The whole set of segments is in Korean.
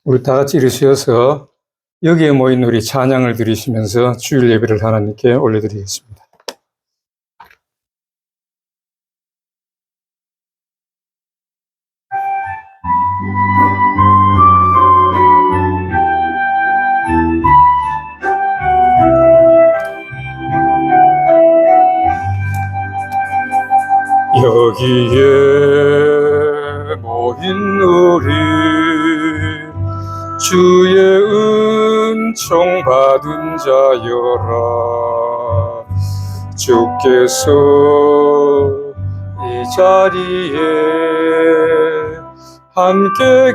우리 다 같이 일으켜서 여기에 모인 우리 찬양을 드리시면서 주일 예배를 하나님께 올려드리겠습니다. 여기에 모인 우리 주의 은총 받은 자여라. 주께서 이 자리에 함께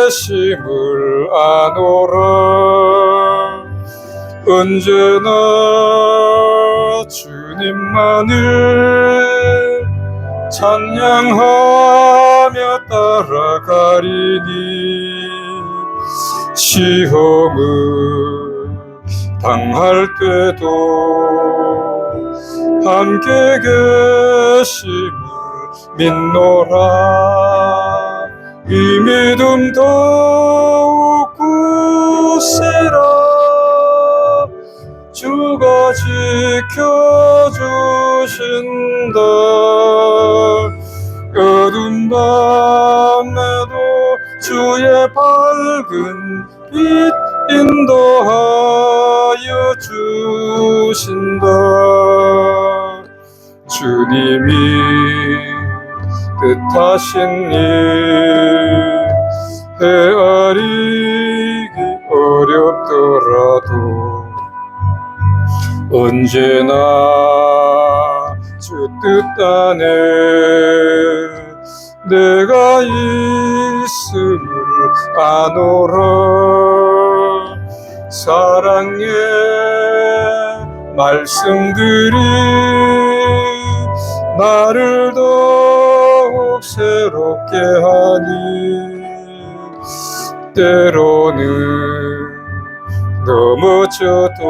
계심을 아노라. 언제나 주님만을 찬양하며 따라가리니 시험을 당할 때도 함께 계심을 믿노라. 이 믿음 더욱 굳세라. 주가 지켜주신다. 어두운 밤에도 주의 밝은 빛 인도하여 주신다. 주님이 뜻하신 일 헤아리기 어렵더라도 언제나 주 뜻 안에 내가 있음을 아노라. 사랑의 말씀들이 나를 더욱 새롭게 하니 때로는 넘어져도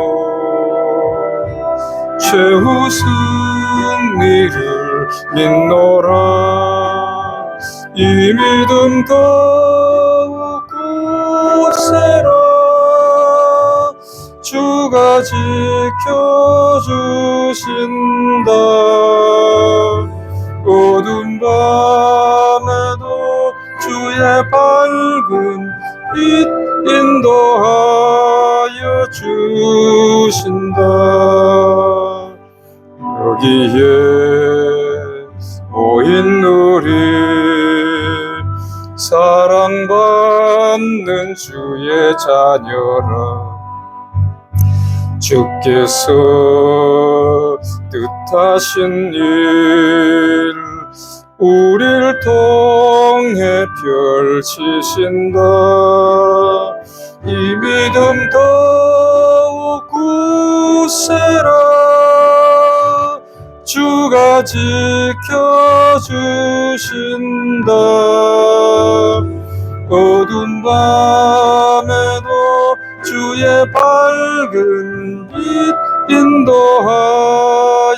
최후 승리를 믿노라. 이 믿음 더욱 굳세라. 주가 지켜주신다. 어두운 밤에도 주의 밝은 빛 인도하여 주신다. 여기에 모인 우리 사랑받는 주의 자녀라. 주께서 뜻하신 일 우릴 통해 펼치신다. 이 믿음 더욱 굳세라. 주가 지켜주신다. 어두운 밤에도 주의 밝은 빛 인도하여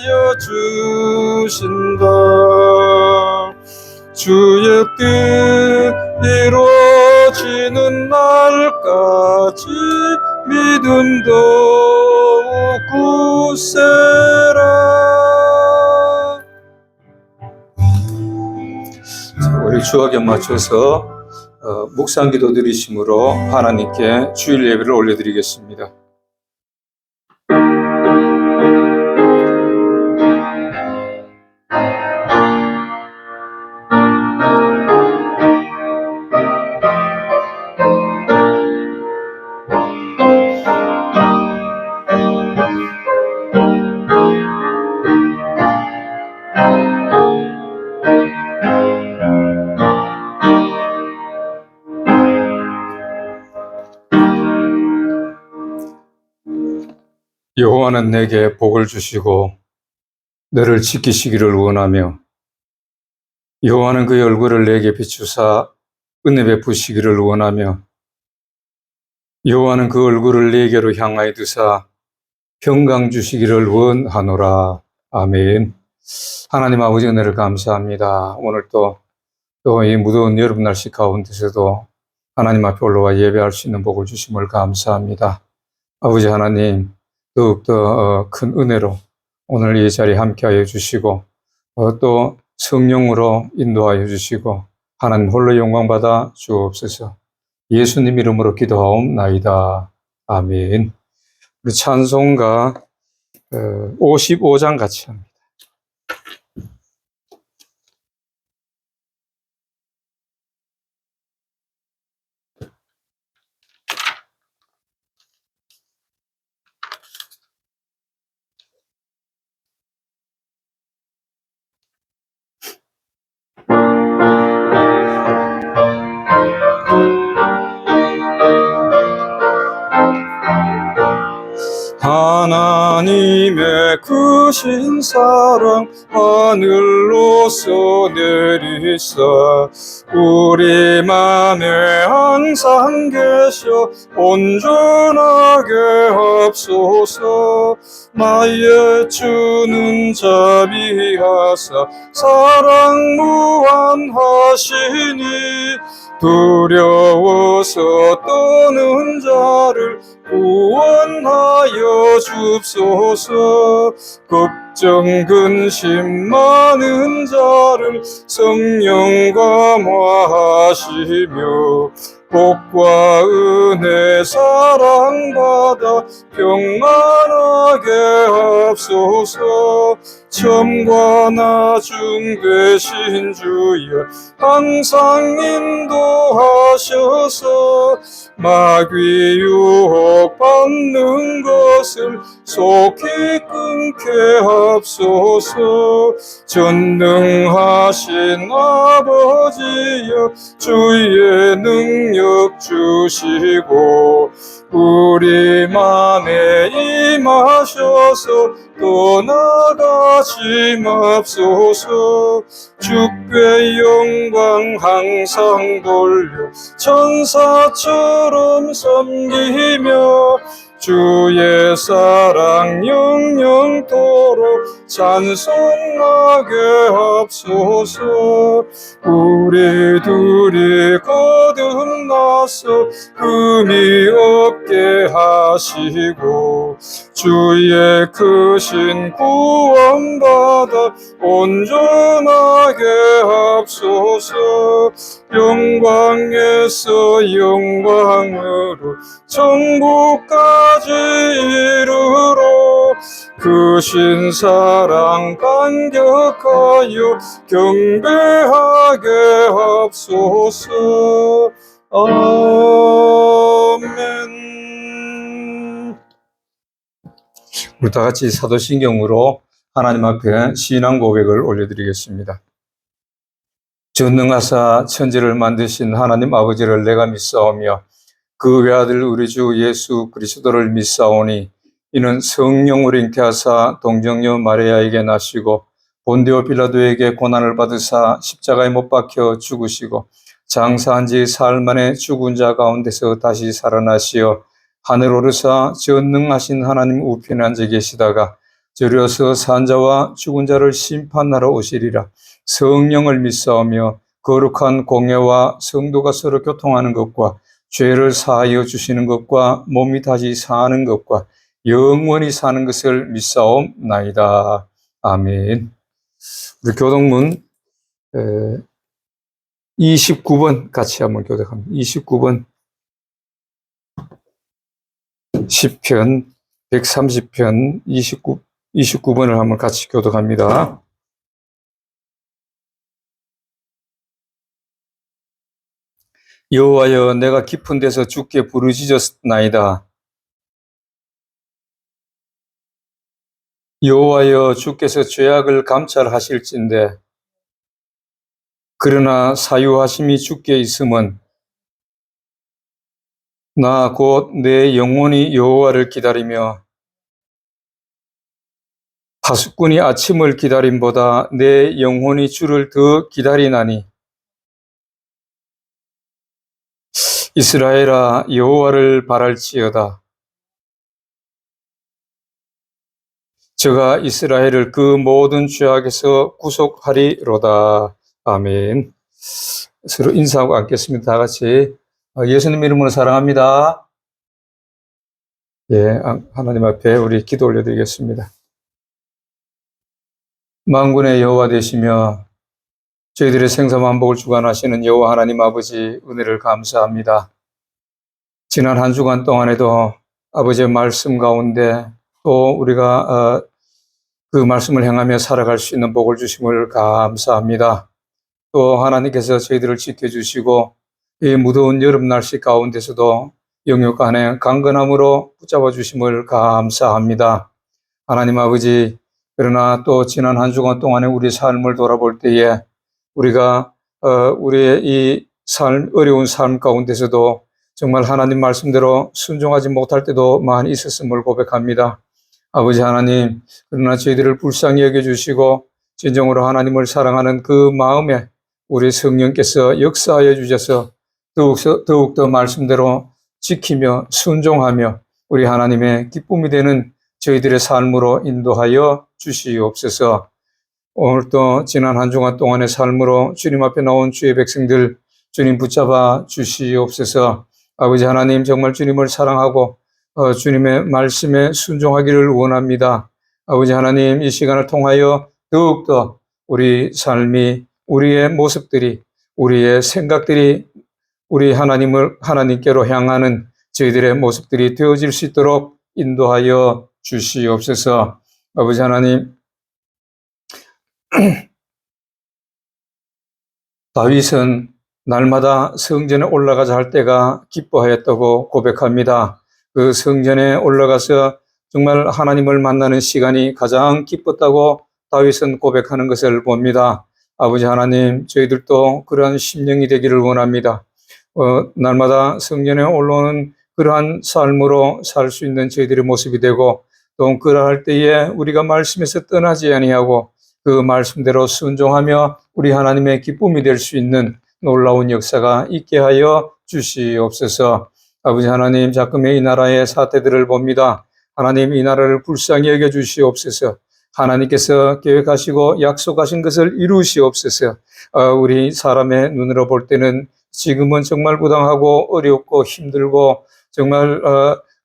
주신다. 주의 뜻 이루어지는 날까지 믿음 더욱 굳세라. 우리 주학에 맞춰서 묵상기도 드리심으로 하나님께 주일 예배를 올려드리겠습니다. 여호와는 내게 복을 주시고 너를 지키시기를 원하며 여호와는 그의 얼굴을 내게 비추사 은혜 베푸시기를 원하며 여호와는 그 얼굴을 내게로 향하여 두사 평강 주시기를 원하노라. 아멘. 하나님 아버지 은혜를 감사합니다. 오늘 또 이 무더운 여름 날씨 가운데서도 하나님 앞에 올라와 예배할 수 있는 복을 주심을 감사합니다. 아버지 하나님, 더욱더 큰 은혜로 오늘 이 자리에 함께하여 주시고 또 성령으로 인도하여 주시고 하나님 홀로 영광받아 주옵소서. 예수님 이름으로 기도하옵나이다. 아멘. 우리 찬송가 55장 같이 합니다. 하나님의 크신 사랑 하늘로서 내리사 우리 맘에 항상 계셔 온전하게 합소서. 나의 주는 자비하사 사랑 무한하시니 두려워서 떠는 자를 구원하여 줍소서. 걱정 근심 많은 자를 성령 감화하시며 복과 은혜 사랑받아 평안하게 합소서. 처음과 나중 되신 주여 항상 인도하셔서 마귀 유혹 받는 것을 속히 끊게 합소서. 전능하신 아버지여 주의 능력 주시고 우리 맘에 임하셔서 떠나가지 맙소서. 주께 영광 항상 돌려 천사처럼 섬기며 주의 사랑 영영토록 찬송하게 합소서. 우리 둘이 거듭나서 흠이 없게 하시고 주의 크신 구원받아 온전하게 합소서. 영광에서 영광으로 천국까지 이르러 크신 사랑 감격하여 경배하게 합소서. 아멘. 우리 다 같이 사도신경으로 하나님 앞에 신앙 고백을 올려드리겠습니다. 전능하사 천지를 만드신 하나님 아버지를 내가 믿사오며 그 외아들 우리 주 예수 그리스도를 믿사오니 이는 성령으로 잉태하사 동정녀 마리아에게 나시고 본디오 빌라도에게 고난을 받으사 십자가에 못 박혀 죽으시고 장사한 지 사흘 만에 죽은 자 가운데서 다시 살아나시어 하늘 오르사 전능하신 하나님 우편에 앉아 계시다가 저려서 산자와 죽은 자를 심판하러 오시리라. 성령을 믿사오며 거룩한 공예와 성도가 서로 교통하는 것과 죄를 사하여 주시는 것과 몸이 다시 사는 것과 영원히 사는 것을 믿사옵나이다. 아멘. 우리 교독문 29번 같이 한번 교독합니다. 29번 시편 130편 29번을 한번 같이 교독합니다. 여호와여 내가 깊은 데서 주께 부르짖었나이다. 여호와여 주께서 죄악을 감찰하실진대 그러나 사유하심이 주께 있음은 나 곧 내 영혼이 여호와를 기다리며 파수꾼이 아침을 기다림보다 내 영혼이 주를 더 기다리나니 이스라엘아 여호와를 바랄지어다. 저가 이스라엘을 그 모든 죄악에서 구속하리로다. 아멘. 서로 인사하고 앉겠습니다. 다 같이 예수님 이름으로 사랑합니다. 예, 하나님 앞에 우리 기도 올려드리겠습니다. 만군의 여호와 되시며 저희들의 생사만복을 주관하시는 여호와 하나님 아버지 은혜를 감사합니다. 지난 한 주간 동안에도 아버지의 말씀 가운데 또 우리가 그 말씀을 행하며 살아갈 수 있는 복을 주심을 감사합니다. 또 하나님께서 저희들을 지켜주시고 이 무더운 여름 날씨 가운데서도 영육 안에 강건함으로 붙잡아 주심을 감사합니다. 하나님 아버지, 그러나 또 지난 한 주간 동안에 우리 삶을 돌아볼 때에 우리가 우리의 이 어려운 삶 가운데서도 정말 하나님 말씀대로 순종하지 못할 때도 많이 있었음을 고백합니다. 아버지 하나님, 그러나 저희들을 불쌍히 여겨주시고 진정으로 하나님을 사랑하는 그 마음에 우리 성령께서 역사하여 주셔서 더욱더 말씀대로 지키며 순종하며 우리 하나님의 기쁨이 되는 저희들의 삶으로 인도하여 주시옵소서. 오늘 또 지난 한 주간 동안의 삶으로 주님 앞에 나온 주의 백성들 주님 붙잡아 주시옵소서. 아버지 하나님, 정말 주님을 사랑하고 주님의 말씀에 순종하기를 원합니다. 아버지 하나님, 이 시간을 통하여 더욱더 우리 삶이, 우리의 모습들이, 우리의 생각들이 우리 하나님께로 향하는 저희들의 모습들이 되어질 수 있도록 인도하여 주시옵소서. 아버지 하나님, 다윗은 날마다 성전에 올라가자 할 때가 기뻐하였다고 고백합니다. 그 성전에 올라가서 정말 하나님을 만나는 시간이 가장 기뻤다고 다윗은 고백하는 것을 봅니다. 아버지 하나님, 저희들도 그러한 심령이 되기를 원합니다. 날마다 성전에 올라오는 그러한 삶으로 살 수 있는 저희들의 모습이 되고, 또 그러할 때에 우리가 말씀에서 떠나지 아니하고 그 말씀대로 순종하며 우리 하나님의 기쁨이 될 수 있는 놀라운 역사가 있게 하여 주시옵소서. 아버지 하나님, 자꾸의 이 나라의 사태들을 봅니다. 하나님, 이 나라를 불쌍히 여겨 주시옵소서. 하나님께서 계획하시고 약속하신 것을 이루시옵소서. 우리 사람의 눈으로 볼 때는 지금은 정말 부당하고 어렵고 힘들고 정말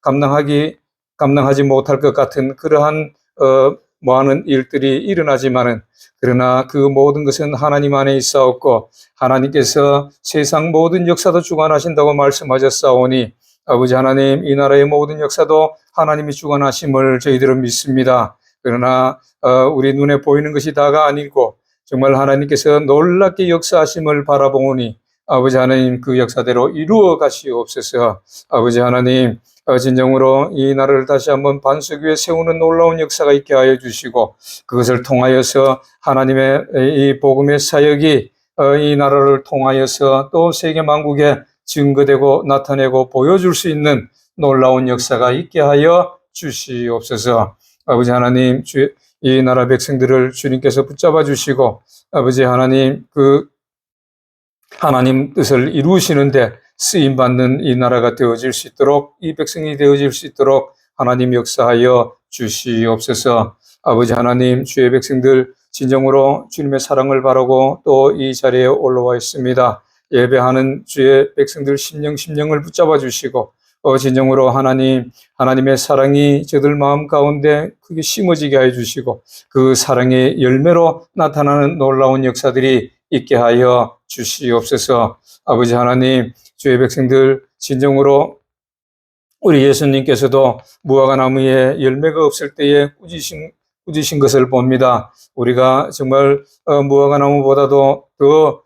감당하지 못할 것 같은 그러한 많은 일들이 일어나지만은, 그러나 그 모든 것은 하나님 안에 있사옵고 하나님께서 세상 모든 역사도 주관하신다고 말씀하셨사오니, 아버지 하나님, 이 나라의 모든 역사도 하나님이 주관하심을 저희들은 믿습니다. 그러나 우리 눈에 보이는 것이 다가 아니고 정말 하나님께서 놀랍게 역사하심을 바라보니 아버지 하나님, 그 역사대로 이루어 가시옵소서. 아버지 하나님, 진정으로 이 나라를 다시 한번 반석 위에 세우는 놀라운 역사가 있게 하여 주시고, 그것을 통하여서 하나님의 이 복음의 사역이 이 나라를 통하여서 또 세계 만국에 증거되고 나타내고 보여줄 수 있는 놀라운 역사가 있게 하여 주시옵소서. 아버지 하나님, 이 나라 백성들을 주님께서 붙잡아 주시고, 아버지 하나님, 그 하나님 뜻을 이루시는데 쓰임받는 이 나라가 되어질 수 있도록, 이 백성이 되어질 수 있도록 하나님 역사하여 주시옵소서. 아버지 하나님, 주의 백성들 진정으로 주님의 사랑을 바라고 또 이 자리에 올라와 있습니다. 예배하는 주의 백성들 심령을 붙잡아 주시고 진정으로 하나님의 사랑이 저들 마음 가운데 크게 심어지게 하여 주시고, 그 사랑의 열매로 나타나는 놀라운 역사들이 있게 하여 주시옵소서. 아버지 하나님, 주의 백성들 진정으로 우리 예수님께서도 무화과 나무에 열매가 없을 때에 꾸짖으신 것을 봅니다. 우리가 정말 무화과 나무보다도 더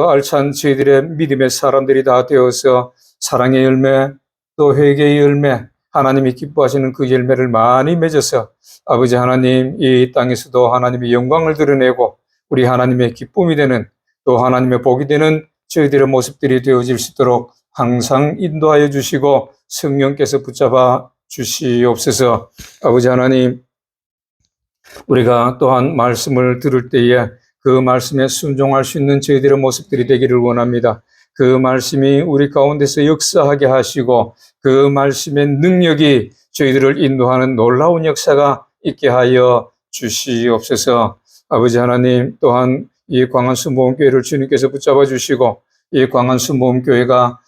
알찬 저희들의 믿음의 사람들이 다 되어서 사랑의 열매, 또 회개의 열매, 하나님이 기뻐하시는 그 열매를 많이 맺어서 아버지 하나님, 이 땅에서도 하나님의 영광을 드러내고 우리 하나님의 기쁨이 되는, 또 하나님의 복이 되는 저희들의 모습들이 되어질 수 있도록 항상 인도하여 주시고 성령께서 붙잡아 주시옵소서. 아버지 하나님, 우리가 또한 말씀을 들을 때에 그 말씀에 순종할 수 있는 저희들의 모습들이 되기를 원합니다. 그 말씀이 우리 가운데서 역사하게 하시고 그 말씀의 능력이 저희들을 인도하는 놀라운 역사가 있게 하여 주시옵소서. 아버지 하나님, 또한 이 광안순복음교회를 주님께서 붙잡아 주시고 이 광안수 모험교회가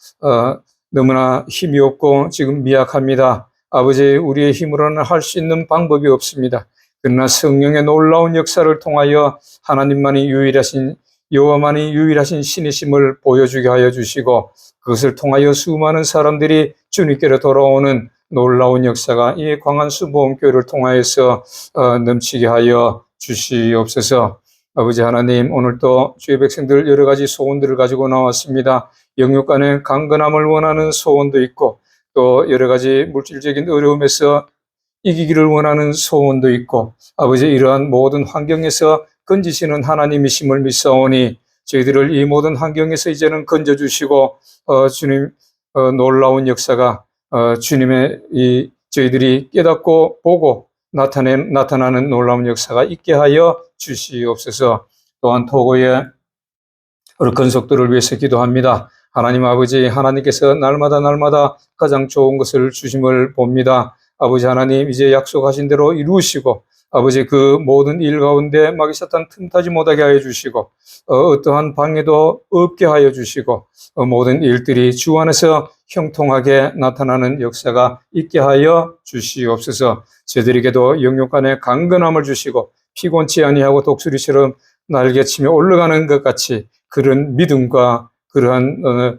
너무나 힘이 없고 지금 미약합니다. 아버지, 우리의 힘으로는 할 수 있는 방법이 없습니다. 그러나 성령의 놀라운 역사를 통하여 하나님만이 유일하신, 여호와만이 유일하신 신이심을 보여주게 하여 주시고, 그것을 통하여 수많은 사람들이 주님께로 돌아오는 놀라운 역사가 이 광안수 모험교회를 통하여서 넘치게 하여 주시옵소서. 아버지 하나님, 오늘도 주의 백성들 여러 가지 소원들을 가지고 나왔습니다. 영육 간의 강건함을 원하는 소원도 있고, 또 여러 가지 물질적인 어려움에서 이기기를 원하는 소원도 있고, 아버지, 이러한 모든 환경에서 건지시는 하나님이심을 믿사오니 저희들을 이 모든 환경에서 이제는 건져주시고, 주님 놀라운 역사가 주님의 저희들이 깨닫고 보고 나타나는 놀라운 역사가 있게 하여 주시옵소서. 또한 토고의 건속들을 위해서 기도합니다. 하나님 아버지, 하나님께서 날마다 가장 좋은 것을 주심을 봅니다. 아버지 하나님, 이제 약속하신 대로 이루시고, 아버지, 그 모든 일 가운데 마귀 사탄 틈타지 못하게 하여 주시고, 어떠한 방해도 없게 하여 주시고, 모든 일들이 주 안에서 형통하게 나타나는 역사가 있게 하여 주시옵소서. 저희들에게도 영육 간의 강건함을 주시고, 피곤치 아니하고 독수리처럼 날개치며 올라가는 것 같이 그런 믿음과 그러한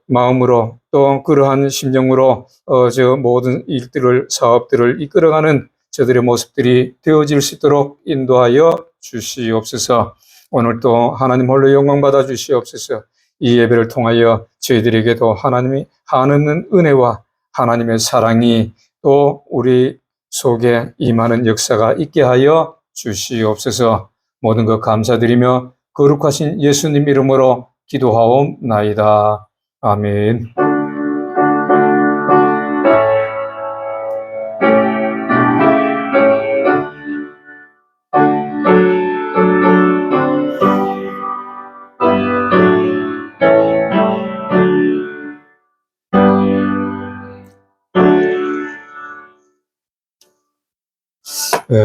마음으로, 또 그러한 심정으로 저 모든 일들을, 사업들을 이끌어가는 저들의 모습들이 되어질 수 있도록 인도하여 주시옵소서. 오늘도 하나님 홀로 영광 받아 주시옵소서. 이 예배를 통하여 저희들에게도 하나님이 한없는 은혜와 하나님의 사랑이 또 우리 속에 임하는 역사가 있게 하여 주시옵소서. 모든 것 감사드리며 거룩하신 예수님 이름으로 기도하옵나이다. 아멘.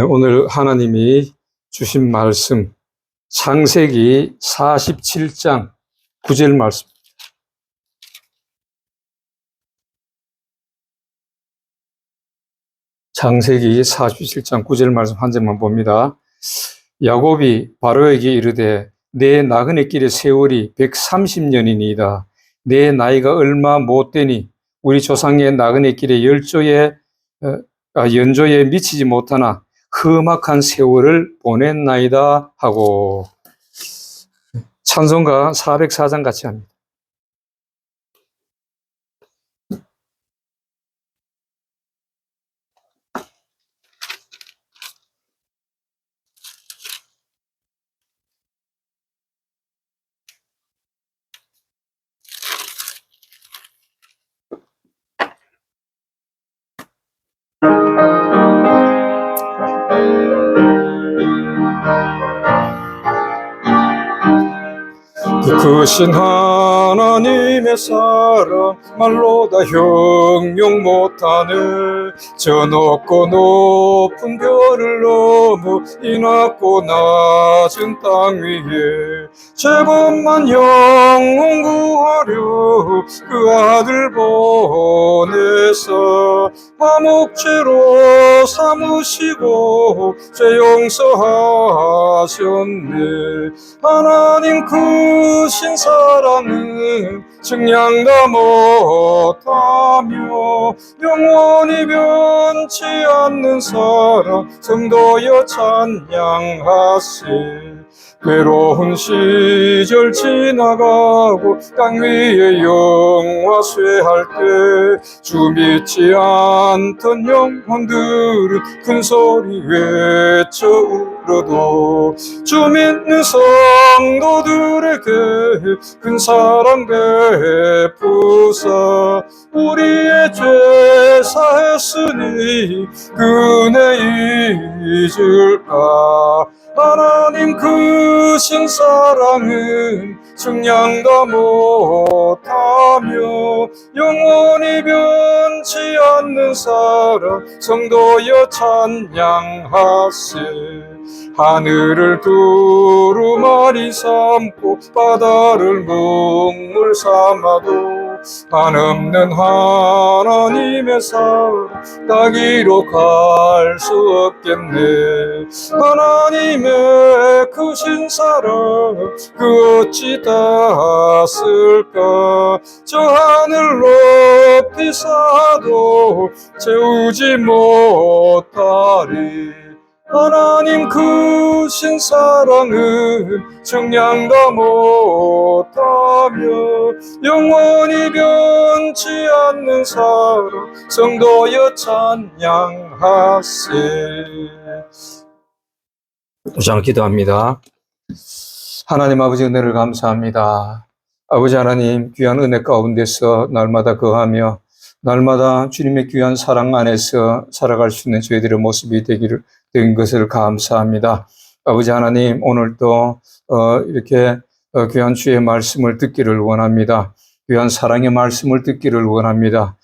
오늘 하나님이 주신 말씀, 창세기 47장 9절 말씀. 창세기 47장 9절 말씀 한 절만 봅니다. 야곱이 바로에게 이르되 내 나그네 길의 세월이 130년이니이다. 내 나이가 얼마 못 되니 우리 조상의 나그네 길의 연조에 미치지 못하나 험악한 세월을 보냈나이다 하고, 찬송가 404장 같이 합니다. 크신 하나님의 사랑 말로 다 형용 못하네. 저 높고 높은 별을 넘어 이 낮고 낮은 땅 위에 제법만 영혼 구하려 그 아들 보내사 화목제로 삼으시고 죄 용서하셨네. 하나님 크신 사랑은 증량다 못하며 영원히 변치 않는 사랑 성도여 찬양하세. 괴로운 시절 지나가고 땅 위에 영화 쇠할 때 주 믿지 않던 영혼들은 큰 소리 외쳐 울어도 주 믿는 성도들에게 큰 사랑 베푸사 우리의 죄 사했으니 그 은혜 잊을까. 하나님 크신 사랑은 증량다 못하며 영원히 변치 않는 사랑 성도여 찬양하세. 하늘을 두루마리 삼고 바다를 먹물 삼아도 한없는 하나님의 사랑 따기로 갈 수 없겠네. 하나님의 크신 사랑 그 어찌 닿았을까. 저 하늘 높이 쌓아도 채우지 못하리. 하나님 크신 사랑은 정량다 못하며 영원히 변치 않는 사랑 성도여 찬양하세. 우선 기도합니다. 하나님 아버지 은혜를 감사합니다. 아버지 하나님 귀한 은혜 가운데서 날마다 거하며 날마다 주님의 귀한 사랑 안에서 살아갈 수 있는 저희들의 모습이 된 것을 감사합니다. 아버지 하나님 오늘도 이렇게 귀한 주의 말씀을 듣기를 원합니다. 귀한 사랑의 말씀을 듣기를 원합니다.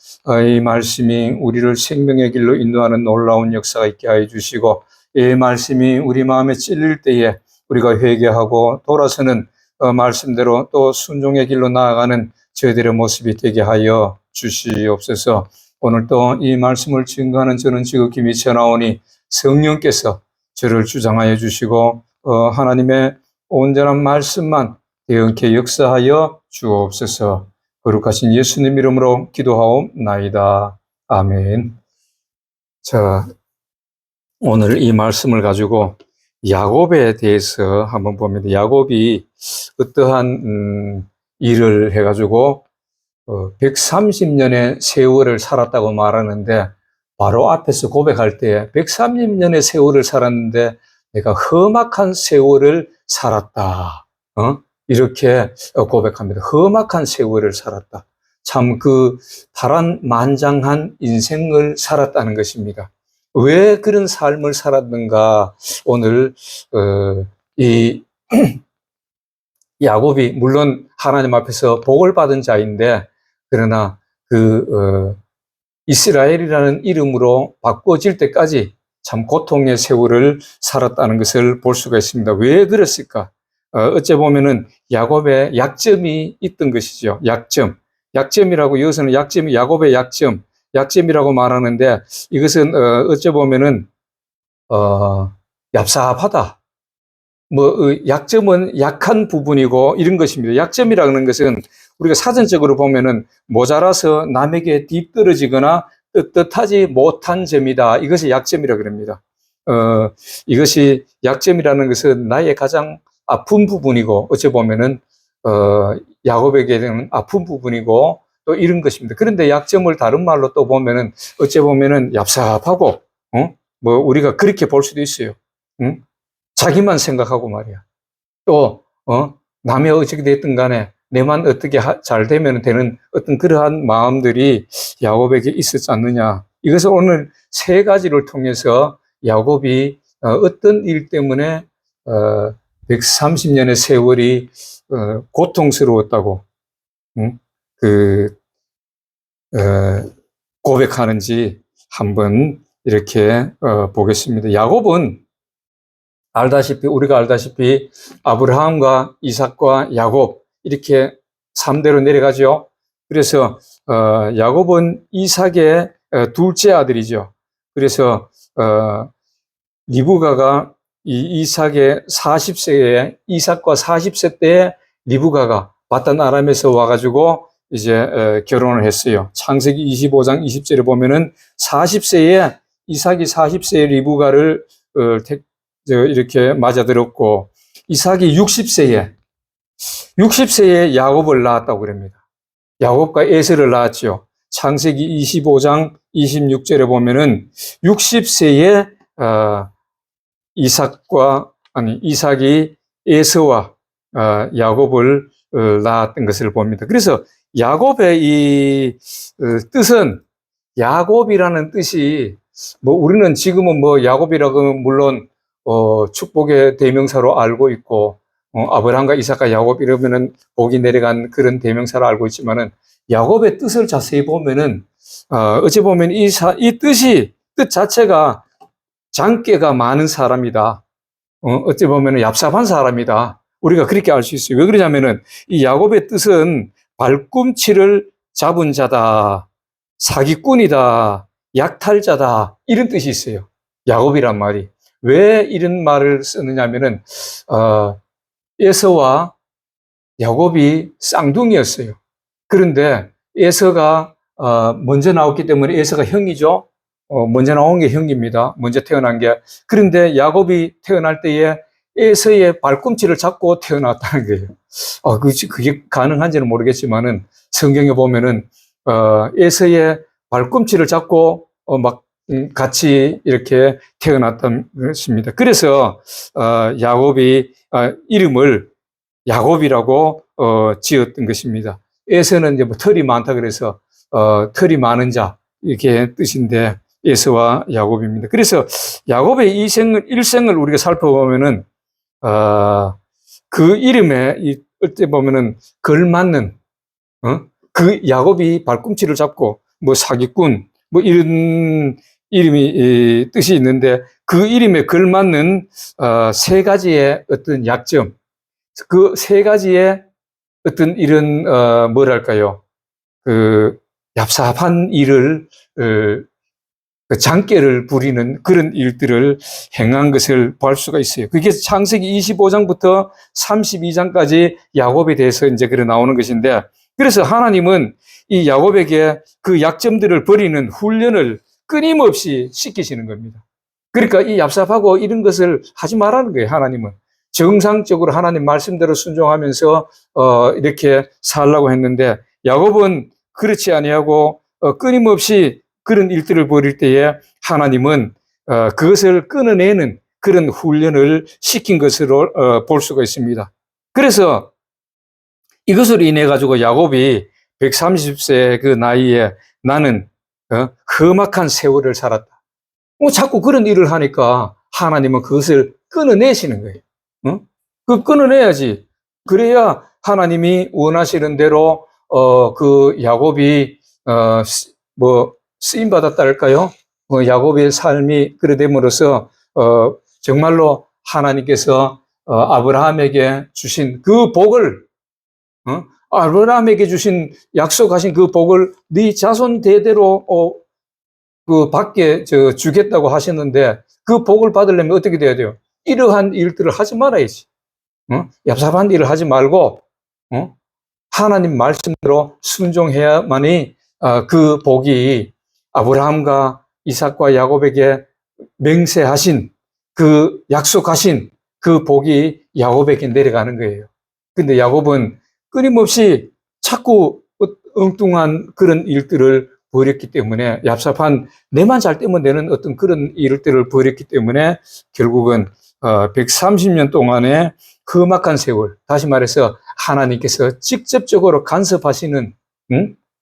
이 말씀이 우리를 생명의 길로 인도하는 놀라운 역사가 있게 하여 주시고 이 말씀이 우리 마음에 찔릴 때에 우리가 회개하고 돌아서는 말씀대로 또 순종의 길로 나아가는 저희들의 모습이 되게 하여 주시옵소서. 오늘 또 이 말씀을 증거하는 저는 지극히 미쳐나오니 성령께서 저를 주장하여 주시고 하나님의 온전한 말씀만 대응케 역사하여 주옵소서. 거룩하신 예수님 이름으로 기도하옵나이다. 아멘. 자, 오늘 이 말씀을 가지고 야곱에 대해서 한번 봅니다. 야곱이 어떠한 일을 해가지고 130년의 세월을 살았다고 말하는데 바로 앞에서 고백할 때 130년의 세월을 살았는데 내가 험악한 세월을 살았다. 이렇게 고백합니다. 험악한 세월을 살았다. 참 그 파란만장한 인생을 살았다는 것입니다. 왜 그런 삶을 살았는가? 오늘 이 야곱이 물론 하나님 앞에서 복을 받은 자인데 그러나 이스라엘이라는 이름으로 바꿔질 때까지 참 고통의 세월을 살았다는 것을 볼 수가 있습니다. 왜 그랬을까? 어째 보면은 야곱의 약점이 있던 것이죠. 약점이라고 여기서는 약점이 야곱의 약점이라고 말하는데 이것은 어째 보면은 얍삽하다. 약점은 약한 부분이고 이런 것입니다. 약점이라는 것은 우리가 사전적으로 보면은 모자라서 남에게 뒤떨어지거나 떳떳하지 못한 점이다. 이것이 약점이라고 합니다. 이것이 약점이라는 것은 나의 가장 아픈 부분이고 어찌 보면은 야곱에게는 아픈 부분이고 또 이런 것입니다. 그런데 약점을 다른 말로 또 보면은 어찌 보면은 얍삽하고 우리가 그렇게 볼 수도 있어요. 자기만 생각하고 말이야. 또 남의 어떻게 됐든 간에 내만 어떻게 잘 되면 되는 어떤 그러한 마음들이 야곱에게 있었지 않느냐. 이것을 오늘 세 가지를 통해서 야곱이 어떤 일 때문에 130년의 세월이 고통스러웠다고 고백하는지 한번 이렇게 보겠습니다. 야곱은 우리가 알다시피 아브라함과 이삭과 야곱 이렇게 3대로 내려가죠. 그래서 야곱은 이삭의 둘째 아들이죠. 그래서 리브가가 이삭의 40세에 이삭과 40세 때에 리브가가 바단 아람에서 와가지고 이제 결혼을 했어요. 창세기 25장 20절에 보면은 40세에 이삭이 40세에 리브가를 이렇게 맞아들었고 이삭이 60세에 야곱을 낳았다고 그럽니다. 야곱과 에서를 낳았죠. 창세기 25장 26절에 보면은 60세에 이삭이 에서와 야곱을 낳았던 것을 봅니다. 그래서 야곱의 이 뜻은 야곱이라는 뜻이 우리는 지금은 야곱이라고 물론 축복의 대명사로 알고 있고 아브라함과 이삭과 야곱 이러면은 복이 내려간 그런 대명사로 알고 있지만은 야곱의 뜻을 자세히 보면은 어찌 보면 이 뜻 자체가 장깨가 많은 사람이다. 어찌 보면 얍삽한 사람이다. 우리가 그렇게 알 수 있어요. 왜 그러냐면은 이 야곱의 뜻은 발꿈치를 잡은 자다, 사기꾼이다, 약탈자다, 이런 뜻이 있어요. 야곱이란 말이. 왜 이런 말을 쓰느냐면은, 에서와 야곱이 쌍둥이였어요. 그런데 에서가 먼저 나왔기 때문에 에서가 형이죠. 먼저 나온 게 형입니다. 먼저 태어난 게. 그런데 야곱이 태어날 때에 에서의 발꿈치를 잡고 태어났다는 거예요. 그게 가능한지는 모르겠지만은 성경에 보면은 에서의 발꿈치를 잡고 막 같이 이렇게 태어났던 것입니다. 그래서 야곱이 이름을 야곱이라고 지었던 것입니다. 에서는 이제 뭐 털이 많다 그래서 털이 많은 자 이렇게 뜻인데 에서와 야곱입니다. 그래서 야곱의 일생을 우리가 살펴보면은 그 이름에 어때 보면은 걸맞는 그 야곱이 발꿈치를 잡고 뭐 사기꾼 뭐 이런 이름이 뜻이 있는데 그 이름에 걸맞는 세 가지의 어떤 약점, 그 세 가지의 어떤 이런 뭐랄까요, 그 얍삽한 일을 그 장깨를 부리는 그런 일들을 행한 것을 볼 수가 있어요. 그게 창세기 25장부터 32장까지 야곱에 대해서 이제 그래 나오는 것인데, 그래서 하나님은 이 야곱에게 그 약점들을 버리는 훈련을 끊임없이 시키시는 겁니다. 그러니까 이 얍삽하고 이런 것을 하지 말라는 거예요, 하나님은. 정상적으로 하나님 말씀대로 순종하면서 이렇게 살라고 했는데, 야곱은 그렇지 아니하고 끊임없이 그런 일들을 벌일 때에 하나님은 그것을 끊어내는 그런 훈련을 시킨 것으로 볼 수가 있습니다. 그래서 이것으로 인해 가지고 야곱이 130세 그 나이에 나는 험악한 세월을 살았다. 자꾸 그런 일을 하니까 하나님은 그것을 끊어내시는 거예요. 그 끊어내야지. 그래야 하나님이 원하시는 대로 그 야곱이 뭐 쓰임 받았다 할까요? 야곱의 삶이 그래 됨으로써 정말로 하나님께서 아브라함에게 주신 그 복을, 아브라함에게 주신 약속하신 그 복을 네 자손 대대로 그 받게 주겠다고 하셨는데, 그 복을 받으려면 어떻게 돼야 돼요? 이러한 일들을 하지 말아야지. 얍삽한 일을 하지 말고 하나님 말씀대로 순종해야만이 그 복이 아브라함과 이삭과 야곱에게 맹세하신 그 약속하신 그 복이 야곱에게 내려가는 거예요. 근데 야곱은 끊임없이 자꾸 엉뚱한 그런 일들을 벌였기 때문에, 얍삽한 내만 잘 되면 되는 어떤 그런 일들을 벌였기 때문에 결국은 130년 동안의 험악한 세월, 다시 말해서 하나님께서 직접적으로 간섭하시는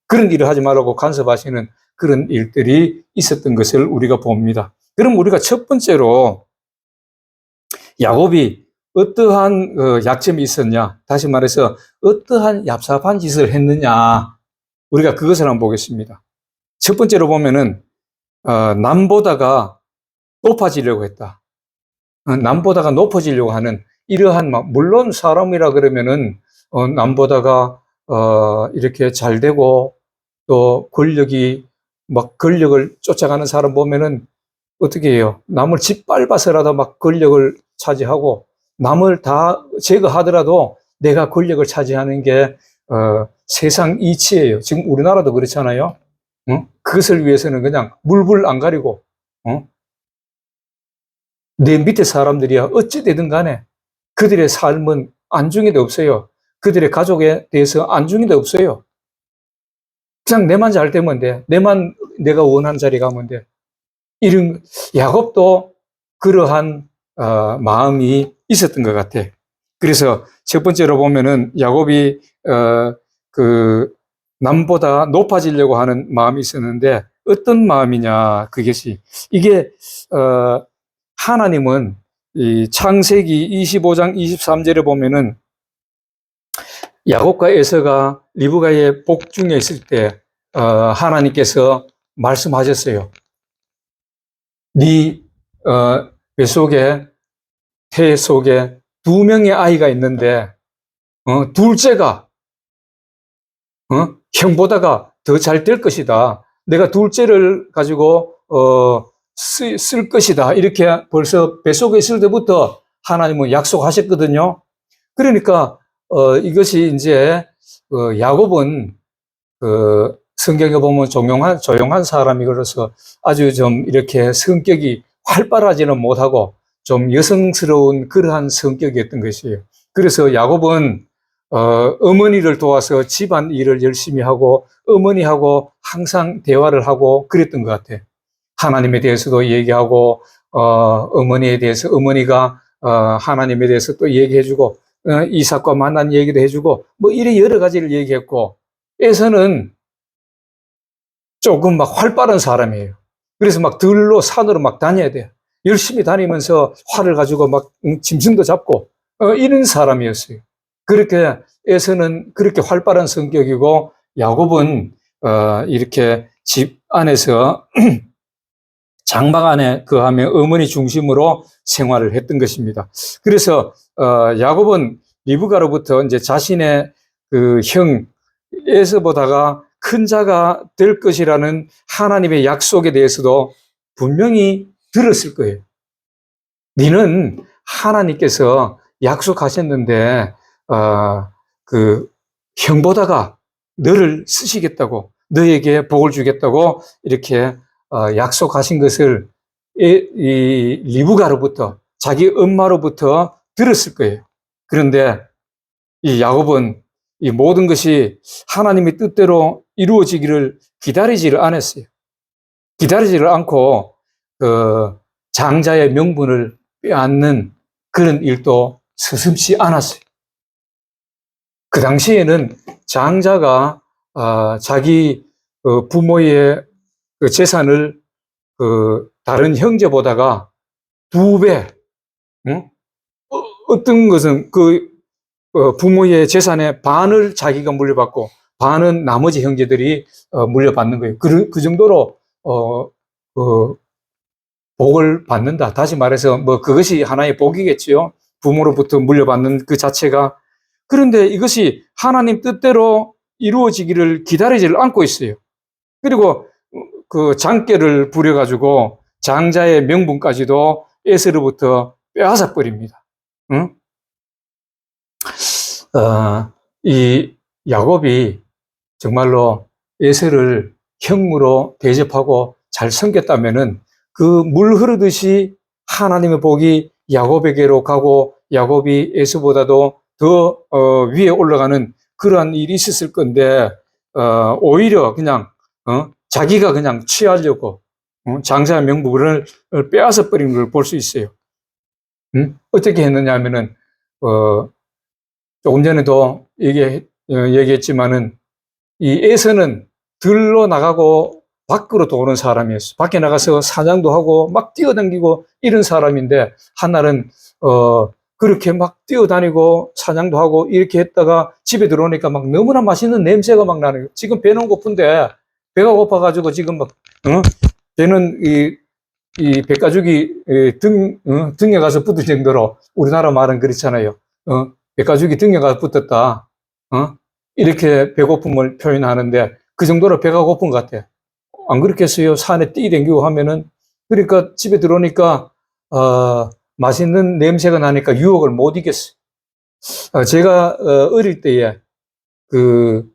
그런 일을 하지 말라고 간섭하시는 그런 일들이 있었던 것을 우리가 봅니다. 그럼 우리가 첫 번째로 야곱이 어떠한 약점이 있었냐, 다시 말해서 어떠한 얍삽한 짓을 했느냐, 우리가 그것을 한번 보겠습니다. 첫 번째로 보면은 남보다가 높아지려고 했다. 남보다가 높아지려고 하는 이러한, 물론 사람이라 그러면은 남보다가 이렇게 잘 되고 또 권력이 권력을 쫓아가는 사람 보면은 어떻게 해요? 남을 짓밟아서라도 권력을 차지하고 남을 다 제거하더라도 내가 권력을 차지하는 게 세상 이치예요. 지금 우리나라도 그렇잖아요. 그것을 위해서는 그냥 물불 안 가리고 내 밑에 사람들이야 어찌 되든 간에 그들의 삶은 안중에도 없어요. 그들의 가족에 대해서 안중에도 없어요. 그냥 내만 잘 되면 돼. 내가 원하는 자리에 가면 돼. 이런, 야곱도 그러한 마음이 있었던 것 같아. 그래서 첫 번째로 보면은 야곱이 그 남보다 높아지려고 하는 마음이 있었는데, 어떤 마음이냐, 그것이 이게 하나님은 이 창세기 25장 23절에 보면은 야곱과 에서가 리브가의 복중에 있을 때 하나님께서 말씀하셨어요. 네 뱃속에 태 속에 두 명의 아이가 있는데 둘째가 형보다가 더 잘 될 것이다. 내가 둘째를 가지고 쓸 것이다. 이렇게 벌써 뱃속에 있을 때부터 하나님은 약속하셨거든요. 그러니까 이것이 이제 야곱은 성경에 보면 조용한 사람이 그래서 아주 좀 이렇게 성격이 활발하지는 못하고 좀 여성스러운 그러한 성격이었던 것이에요. 그래서 야곱은 어머니를 도와서 집안 일을 열심히 하고 어머니하고 항상 대화를 하고 그랬던 것 같아요. 하나님에 대해서도 얘기하고 어머니에 대해서 어머니가 하나님에 대해서 또 얘기해주고 이삭과 만난 얘기도 해주고 뭐 이래 여러 가지를 얘기했고 에서는 조금 막 활발한 사람이에요. 그래서 막 들로 산으로 막 다녀야 돼요. 열심히 다니면서 활을 가지고 막 짐승도 잡고 이런 사람이었어요. 그렇게 에서는 그렇게 활발한 성격이고 야곱은 이렇게 집 안에서 장막 안에 거하며 어머니 중심으로 생활을 했던 것입니다. 그래서 야곱은 리브가로부터 이제 자신의 그 형 에서보다가 큰 자가 될 것이라는 하나님의 약속에 대해서도 분명히 들었을 거예요. 너는 하나님께서 약속하셨는데 그 형보다가 너를 쓰시겠다고 너에게 복을 주겠다고 이렇게 약속하신 것을 이 리브가로부터 자기 엄마로부터 들었을 거예요. 그런데 이 야곱은 이 모든 것이 하나님의 뜻대로 이루어지기를 기다리지를 않았어요. 기다리지를 않고 그 장자의 명분을 빼앗는 그런 일도 서슴지 않았어요. 그 당시에는 장자가 자기 부모의 그 재산을 다른 형제보다가 2배, 어떤 것은 부모의 재산의 반을 자기가 물려받고 반은 나머지 형제들이 물려받는 거예요. 그 정도로 복을 받는다. 다시 말해서 뭐 그것이 하나의 복이겠지요. 부모로부터 물려받는 그 자체가. 그런데 이것이 하나님 뜻대로 이루어지기를 기다리지를 않고 있어요. 그리고 그 장께를 부려가지고 장자의 명분까지도 에서로부터 빼앗아 버립니다. 응? 이 야곱이 정말로 에서를 형으로 대접하고 잘 섬겼다면은 그 물 흐르듯이 하나님의 복이 야곱에게로 가고 야곱이 에서보다도 더 위에 올라가는 그러한 일이 있었을 건데 오히려 그냥 자기가 그냥 취하려고 장자의 명분을 빼앗아 버린 걸 볼 수 있어요. 어떻게 했느냐 하면은 조금 전에도 얘기했지만은 이 에서는 들로 나가고 밖으로 도는 사람이었어요. 밖에 나가서 사냥도 하고 막 뛰어다니고 이런 사람인데 한날은 그렇게 막 뛰어다니고 사냥도 하고 이렇게 했다가 집에 들어오니까 막 너무나 맛있는 냄새가 막 나는 거예요. 지금 배는 고픈데 배가 고파가지고 지금 막 배는 이 백가죽이 등에 가서 붙을 정도로 우리나라 말은 그렇잖아요. 백가죽이 등에 가서 붙었다. 이렇게 배고픔을 표현하는데 그 정도로 배가 고픈 것 같아요. 안 그렇겠어요? 산에 뛰댕기고 하면은. 그러니까 집에 들어오니까 맛있는 냄새가 나니까 유혹을 못 이겼어요. 제가 어릴 때에 그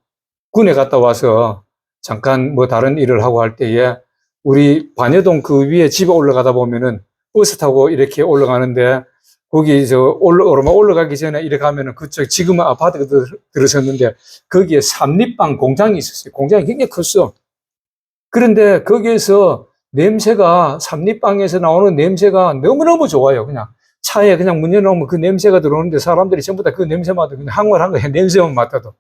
군에 갔다 와서 잠깐 뭐 다른 일을 하고 할 때에 우리 반여동 그 위에 집에 올라가다 보면은 버스 타고 이렇게 올라가는데 거기 올라가기 전에 이렇게 가면은 그쪽 지금은 아파트가 들어섰는데 거기에 삼립빵 공장이 있었어요. 공장이 굉장히 컸어. 그런데 거기에서 냄새가 삼립빵에서 나오는 냄새가 너무너무 좋아요. 그냥 차에 그냥 문 열어놓으면 그 냄새가 들어오는데 사람들이 전부 다 그 냄새마다 그냥 항월한 거예요. 냄새만 맡아도.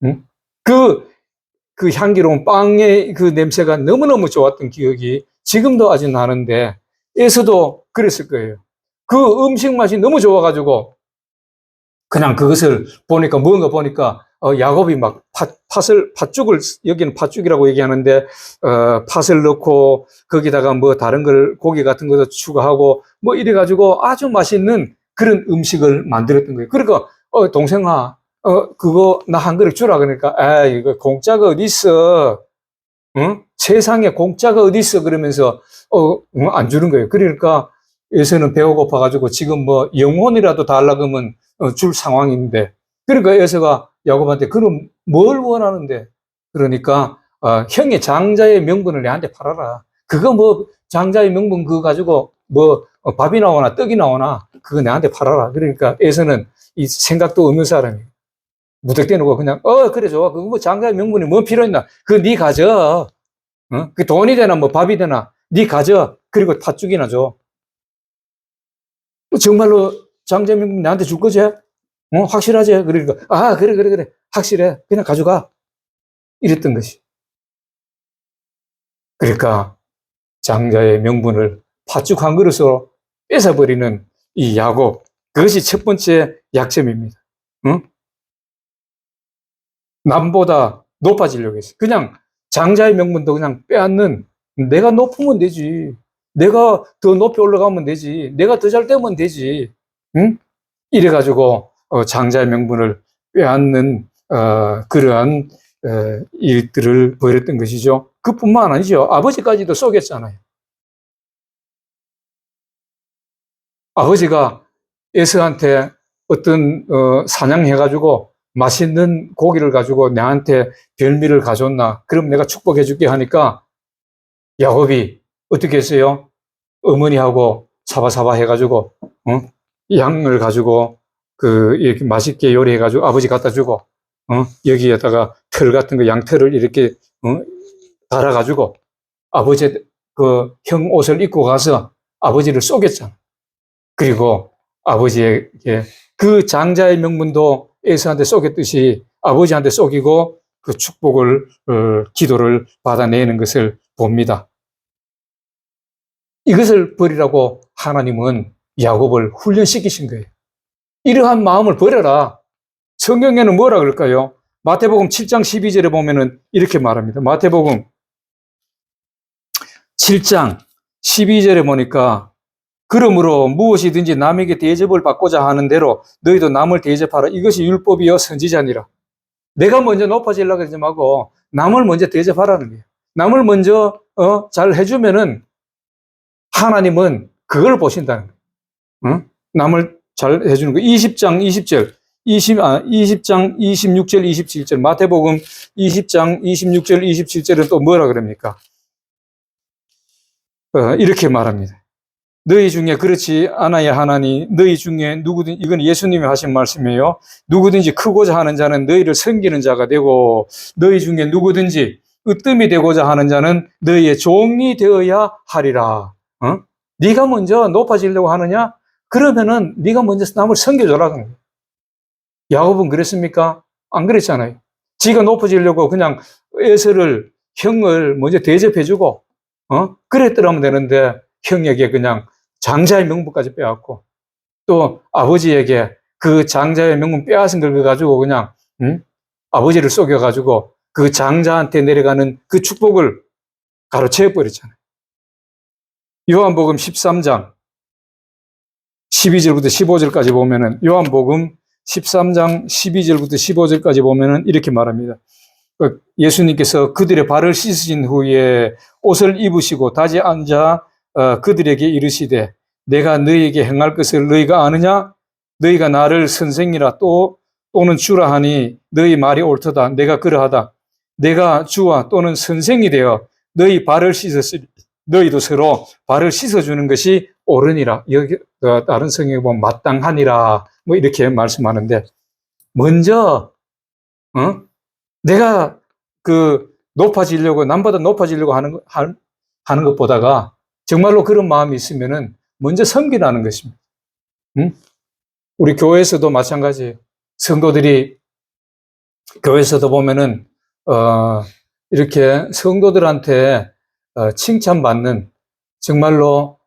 응? 그 향기로운 빵의 그 냄새가 너무너무 좋았던 기억이 지금도 아직 나는데 에서도 그랬을 거예요. 그 음식 맛이 너무 좋아가지고 그냥 그것을 보니까 뭔가 보니까 야곱이 막 팥죽을, 여기는 팥죽이라고 얘기하는데, 팥을 넣고, 거기다가 뭐 다른 걸, 고기 같은 것도 추가하고, 뭐 이래가지고 아주 맛있는 그런 음식을 만들었던 거예요. 그러니까, 동생아, 그거 나 한 그릇 주라. 그러니까, 이거 공짜가 어디 있어? 응? 세상에 공짜가 어디 있어? 그러면서, 안 주는 거예요. 그러니까, 에서는 배가 고파가지고 지금 뭐 영혼이라도 달라 그러면 줄 상황인데, 그러니까 에서가 야곱한테 그럼 뭘 원하는데? 그러니까 형의 장자의 명분을 내한테 팔아라. 그거 뭐 장자의 명분 그거 가지고 뭐 밥이 나오나 떡이 나오나 그거 내한테 팔아라. 그러니까 에서는 이 생각도 없는 사람이 무턱대놓고 그냥 그래 좋아. 그거 뭐 장자의 명분이 뭐 필요 있나? 그거 네 가져. 그 돈이 되나 뭐 밥이 되나 네 가져. 그리고 팥죽이나 줘. 정말로 장자의 명분 나한테 줄 거지? 확실하지? 그러니까, 그래. 확실해. 그냥 가져가. 이랬던 것이. 그러니까, 장자의 명분을 팥죽 한 그릇으로 뺏어버리는 이 야곱. 그것이 첫 번째 약점입니다. 응? 남보다 높아지려고 했어. 그냥 장자의 명분도 그냥 빼앗는, 내가 높으면 되지. 내가 더 높이 올라가면 되지. 내가 더 잘 되면 되지. 응? 이래가지고 장자의 명분을 빼앗는 그러한 일들을 벌였던 것이죠. 그뿐만 아니죠. 아버지까지도 속였잖아요. 아버지가 에서한테 어떤 사냥해가지고 맛있는 고기를 가지고 내한테 별미를 가져온나? 그럼 내가 축복해줄게 하니까 야곱이 어떻게 했어요? 어머니하고 사바사바 해가지고 양을 가지고 이렇게 맛있게 요리해가지고 아버지 갖다 주고 여기에다가 털 같은 거 양털을 이렇게 달아가지고 아버지 그 형 옷을 입고 가서 아버지를 속였잖아. 그리고 아버지에게 그 장자의 명분도 에서한테 속였듯이 아버지한테 속이고 그 축복을 기도를 받아내는 것을 봅니다. 이것을 버리라고 하나님은 야곱을 훈련시키신 거예요. 이러한 마음을 버려라. 성경에는 뭐라 그럴까요? 마태복음 7장 12절에 보면은 이렇게 말합니다. 마태복음 7장 12절에 보니까 그러므로 무엇이든지 남에게 대접을 받고자 하는 대로 너희도 남을 대접하라. 이것이 율법이요 선지자니라. 내가 먼저 높아지려고 하지 말고 남을 먼저 대접하라는 거예요. 남을 먼저 잘 해주면은 하나님은 그걸 보신다는 거예요. 남을 잘 해주는 거. 20장 20절, 20장 26절, 27절, 마태복음 20장 26절, 27절은 또 뭐라 그럽니까? 이렇게 말합니다. 너희 중에 그렇지 않아야 하나니 너희 중에 누구든, 이건 예수님이 하신 말씀이에요. 누구든지 크고자 하는 자는 너희를 섬기는 자가 되고 너희 중에 누구든지 으뜸이 되고자 하는 자는 너희의 종이 되어야 하리라. 네가 먼저 높아지려고 하느냐? 그러면은 네가 먼저 남을 섬겨줘라는 거예요. 야곱은 그랬습니까? 안 그랬잖아요. 지가 높아지려고 그냥 에서를, 형을 먼저 대접해주고 그랬더라면 되는데 형에게 그냥 장자의 명분까지 빼앗고 또 아버지에게 그 장자의 명분 빼앗은 걸 가지고 그냥 아버지를 속여가지고 그 장자한테 내려가는 그 축복을 가로채버렸잖아요. 요한복음 13장 12절부터 15절까지 보면은, 요한복음 13장 12절부터 15절까지 보면은 이렇게 말합니다. 예수님께서 그들의 발을 씻으신 후에 옷을 입으시고 다시 앉아 그들에게 이르시되 내가 너희에게 행할 것을 너희가 아느냐? 너희가 나를 선생이라 또는 주라 하니 너희 말이 옳도다. 내가 그러하다. 내가 주와 또는 선생이 되어 너희 발을 씻었으니 너희도 서로 발을 씻어주는 것이 옳으니라. 여기 다른 성경에 보면 마땅하니라 뭐 이렇게 말씀하는데, 먼저 내가 높아지려고, 남보다 높아지려고 하는 것보다가 정말로 그런 마음이 있으면은 먼저 섬기라는 것입니다. 우리 교회에서도 마찬가지예요. 성도들이 교회에서도 보면은 이렇게 성도들한테 칭찬받는, 정말로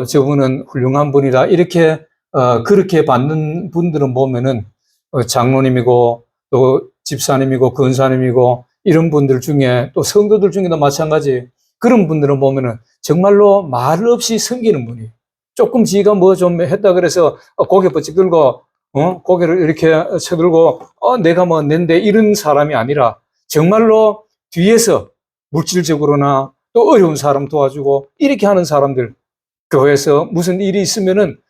저분은 훌륭한 분이다 이렇게 그렇게 받는 분들은 보면은 장로님이고 또 집사님이고 권사님이고 이런 분들 중에 또 성도들 중에도 마찬가지 그런 분들은 보면은 정말로 말 없이 섬기는 분이 조금 지가 뭐 좀 했다 그래서 고개 뻗쩍 들고 고개를 이렇게 쳐들고 내가 뭐 낸데 이런 사람이 아니라 정말로 뒤에서 물질적으로나 또 어려운 사람 도와주고 이렇게 하는 사람들 교회에서 무슨 일이 있으면은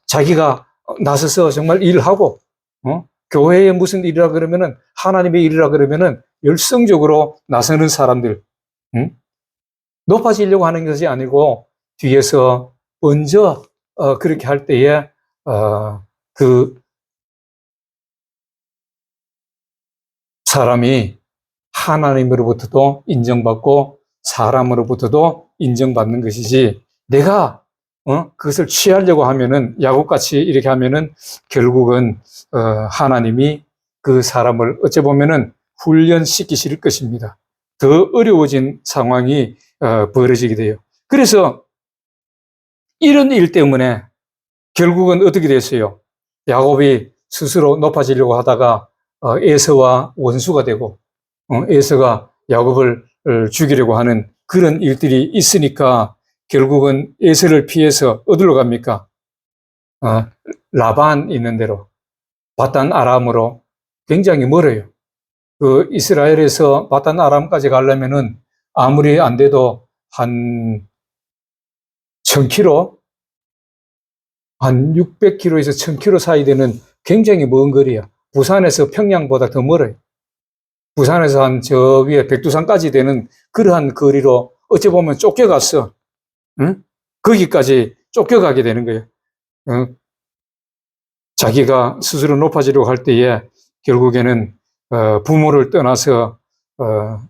자기가 나서서 정말 일하고 교회에 무슨 일이라 그러면은 하나님의 일이라 그러면은 열성적으로 나서는 사람들 높아지려고 하는 것이 아니고 뒤에서 먼저 그렇게 할 때에 그 사람이 하나님으로부터도 인정받고 사람으로부터도 인정받는 것이지 내가 그것을 취하려고 하면은 야곱같이 이렇게 하면은 결국은 하나님이 그 사람을 어찌 보면은 훈련시키실 것입니다. 더 어려워진 상황이 벌어지게 돼요. 그래서 이런 일 때문에 결국은 어떻게 됐어요? 야곱이 스스로 높아지려고 하다가 에서와 원수가 되고 에서가 야곱을 죽이려고 하는 그런 일들이 있으니까 결국은 에서를 피해서 어디로 갑니까? 라반 있는 데로 바단 아람으로 굉장히 멀어요. 그 이스라엘에서 바단 아람까지 가려면은 아무리 안 돼도 한 1000km, 한 600km에서 1000km 사이 되는 굉장히 먼 거리야. 부산에서 평양보다 더 멀어요. 부산에서 한 저 위에 백두산까지 되는 그러한 거리로 어찌 보면 쫓겨갔어. 응? 거기까지 쫓겨가게 되는 거예요. 응? 자기가 스스로 높아지려고 할 때에 결국에는 부모를 떠나서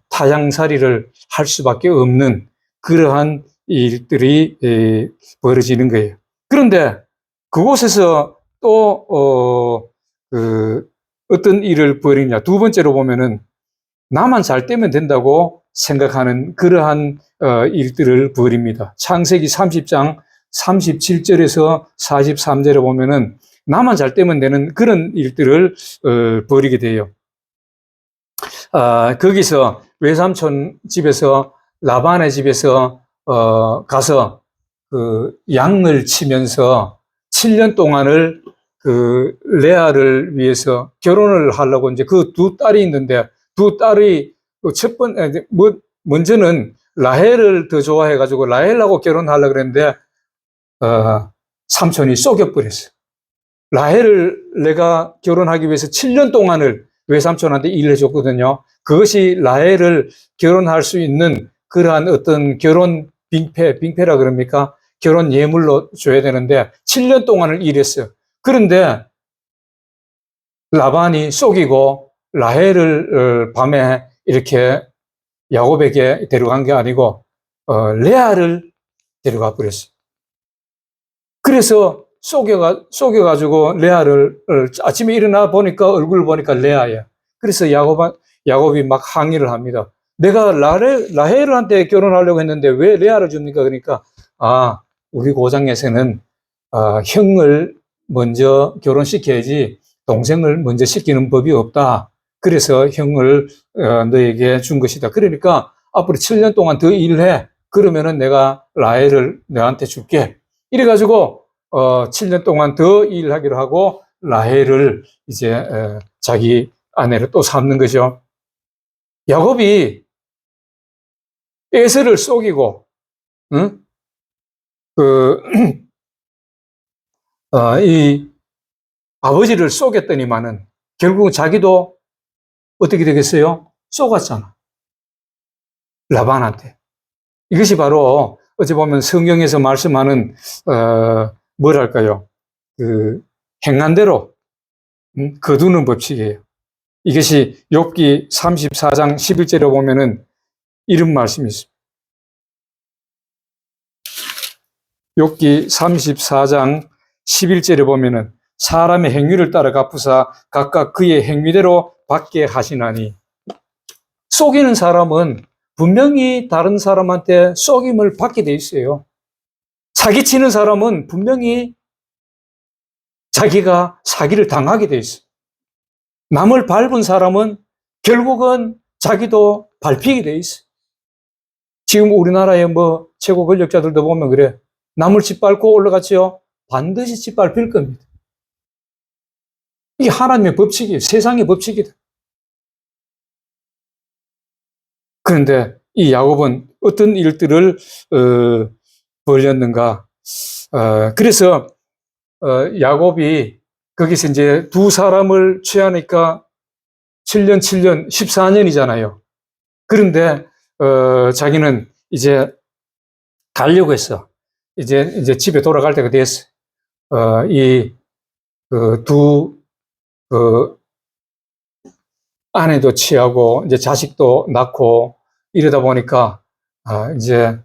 타향살이를 할 수밖에 없는 그러한 일들이 벌어지는 거예요. 그런데 그곳에서 또 어떤 일을 벌이냐. 두 번째로 보면은 나만 잘 되면 된다고 생각하는 그러한 일들을 벌입니다. 창세기 30장 37절에서 43절에 보면은 나만 잘 되면 되는 그런 일들을 벌이게 돼요. 거기서 외삼촌 집에서 라반의 집에서 가서 그 양을 치면서 7년 동안을 그 레아를 위해서 결혼을 하려고 이제 그 두 딸이 있는데 두 딸이 먼저는 라헬을 더 좋아해가지고 라헬하고 결혼하려고 그랬는데 삼촌이 속여버렸어. 라헬을 내가 결혼하기 위해서 7년 동안을 외삼촌한테 일을 해줬거든요. 그것이 라헬을 결혼할 수 있는 그러한 어떤 결혼 빙패라 그럽니까? 결혼 예물로 줘야 되는데 7년 동안을 일했어요. 그런데 라반이 속이고 라헬을 밤에 이렇게 야곱에게 데려간 게 아니고 레아를 데려가 버렸어요. 그래서 속여가지고 레아를 아침에 일어나 보니까 얼굴을 보니까 레아야. 그래서 야곱이 막 항의를 합니다. 내가 라헬한테 결혼하려고 했는데 왜 레아를 줍니까? 그러니까 우리 고장에서는 형을 먼저 결혼시켜야지 동생을 먼저 시키는 법이 없다. 그래서 형을 너에게 준 것이다. 그러니까 앞으로 7년 동안 더 일해. 그러면은 내가 라헬을 너한테 줄게. 이래가지고 7년 동안 더 일하기로 하고 라헬을 이제 자기 아내를 또 삼는 거죠. 야곱이 에서를 속이고 응? 이 아버지를 속였더니만은 결국은 자기도 어떻게 되겠어요? 속았잖아. 라반한테. 이것이 바로 어찌 보면 성경에서 말씀하는 뭐랄까요? 그 행한 대로 거두는 법칙이에요. 이것이 욥기 34장 11절에 보면은 이런 말씀이 있습니다. 욥기 34장 11절에 보면은 사람의 행위를 따라 갚으사 각각 그의 행위대로 받게 하시나니. 속이는 사람은 분명히 다른 사람한테 속임을 받게 돼 있어요. 사기치는 사람은 분명히 자기가 사기를 당하게 돼 있어요. 남을 밟은 사람은 결국은 자기도 밟히게 돼 있어. 지금 우리나라의 뭐 최고 권력자들도 보면 그래. 남을 짓밟고 올라갔지요. 반드시 짓밟힐 겁니다. 이게 하나님의 법칙이에요. 세상의 법칙이다. 그런데 이 야곱은 어떤 일들을 벌였는가? 그래서 야곱이 거기서 이제 두 사람을 취하니까 7년, 7년, 14년이잖아요. 그런데 자기는 이제 가려고 했어. 이제 집에 돌아갈 때가 됐어. 두 아내도 취하고 이제 자식도 낳고 이러다 보니까 이제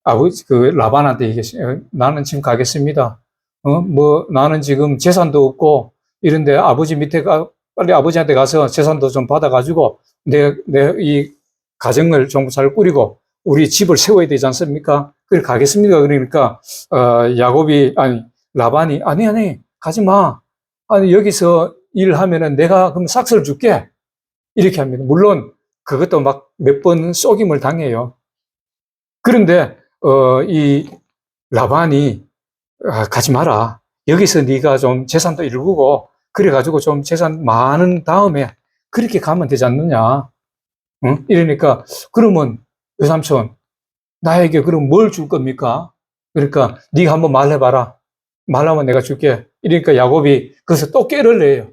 아버지 라반한테 얘기했어요. 나는 지금 가겠습니다. 뭐 나는 지금 재산도 없고 이런데 아버지 밑에 빨리 아버지한테 가서 재산도 좀 받아가지고 내 이 가정을 좀 잘 꾸리고 우리 집을 세워야 되지 않습니까? 그래 가겠습니다. 그러니까 라반이 아니 가지 마. 아니 여기서 일하면은 내가 그럼 삭스를 줄게. 이렇게 합니다. 물론 그것도 막 몇 번 속임을 당해요. 그런데 이 라반이 가지 마라. 여기서 네가 좀 재산도 일구고 그래가지고 좀 재산 많은 다음에 그렇게 가면 되지 않느냐. 응? 이러니까 그러면 외삼촌 나에게 그럼 뭘 줄 겁니까? 그러니까 네가 한번 말해봐라. 말하면 내가 줄게. 이러니까 야곱이 거기서 또 꾀를 내요.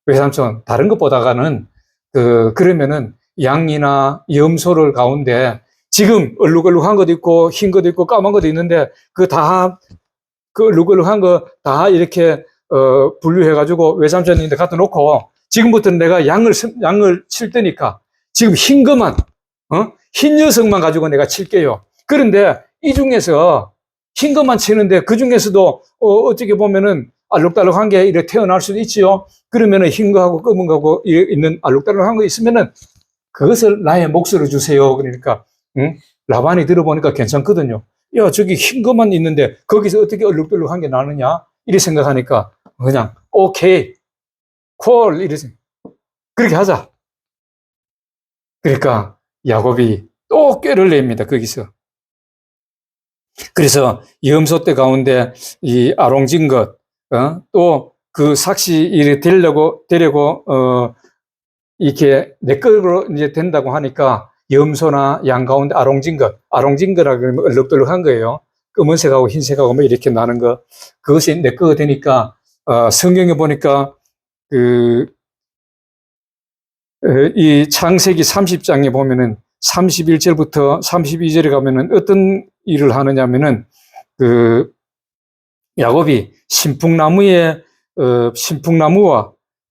외삼촌 다른 것보다는 그러면은 양이나 염소를 가운데 지금 얼룩얼룩한 것도 있고 흰 것도 있고 까만 것도 있는데 그 얼룩얼룩한 거 다 이렇게 분류해가지고 외삼촌인데 갖다 놓고 지금부터는 내가 양을 칠 테니까 지금 흰 것만 흰 녀석만 가지고 내가 칠게요. 그런데 이 중에서 흰 것만 치는데 그 중에서도 어떻게 보면은 알록달록한 게 이렇게 태어날 수도 있지요. 그러면은 흰 거하고 검은 거하고 있는 알록달록한 거 있으면은 그것을 나의 몫으로 주세요. 그러니까 라반이 들어보니까 괜찮거든요. 야, 저기 흰 것만 있는데 거기서 어떻게 얼룩덜룩한 게 나느냐? 이렇게 생각하니까 그냥 오케이, 콜 이래서 그렇게 하자. 그러니까 야곱이 또 꾀를 냅니다. 거기서. 그래서 염소 떼 가운데 이 아롱진 것, 또 그 삭시 이렇게 데리고 이렇게 내 거로 이제 된다고 하니까 염소나 양 가운데 아롱진 거라 그러면 얼룩덜룩한 거예요. 검은색하고 흰색하고 뭐 이렇게 나는 거. 그것이 내 거가 되니까, 성경에 보니까 이 창세기 30장에 보면은 31절부터 32절에 가면은 어떤 일을 하느냐면은 야곱이 신풍나무와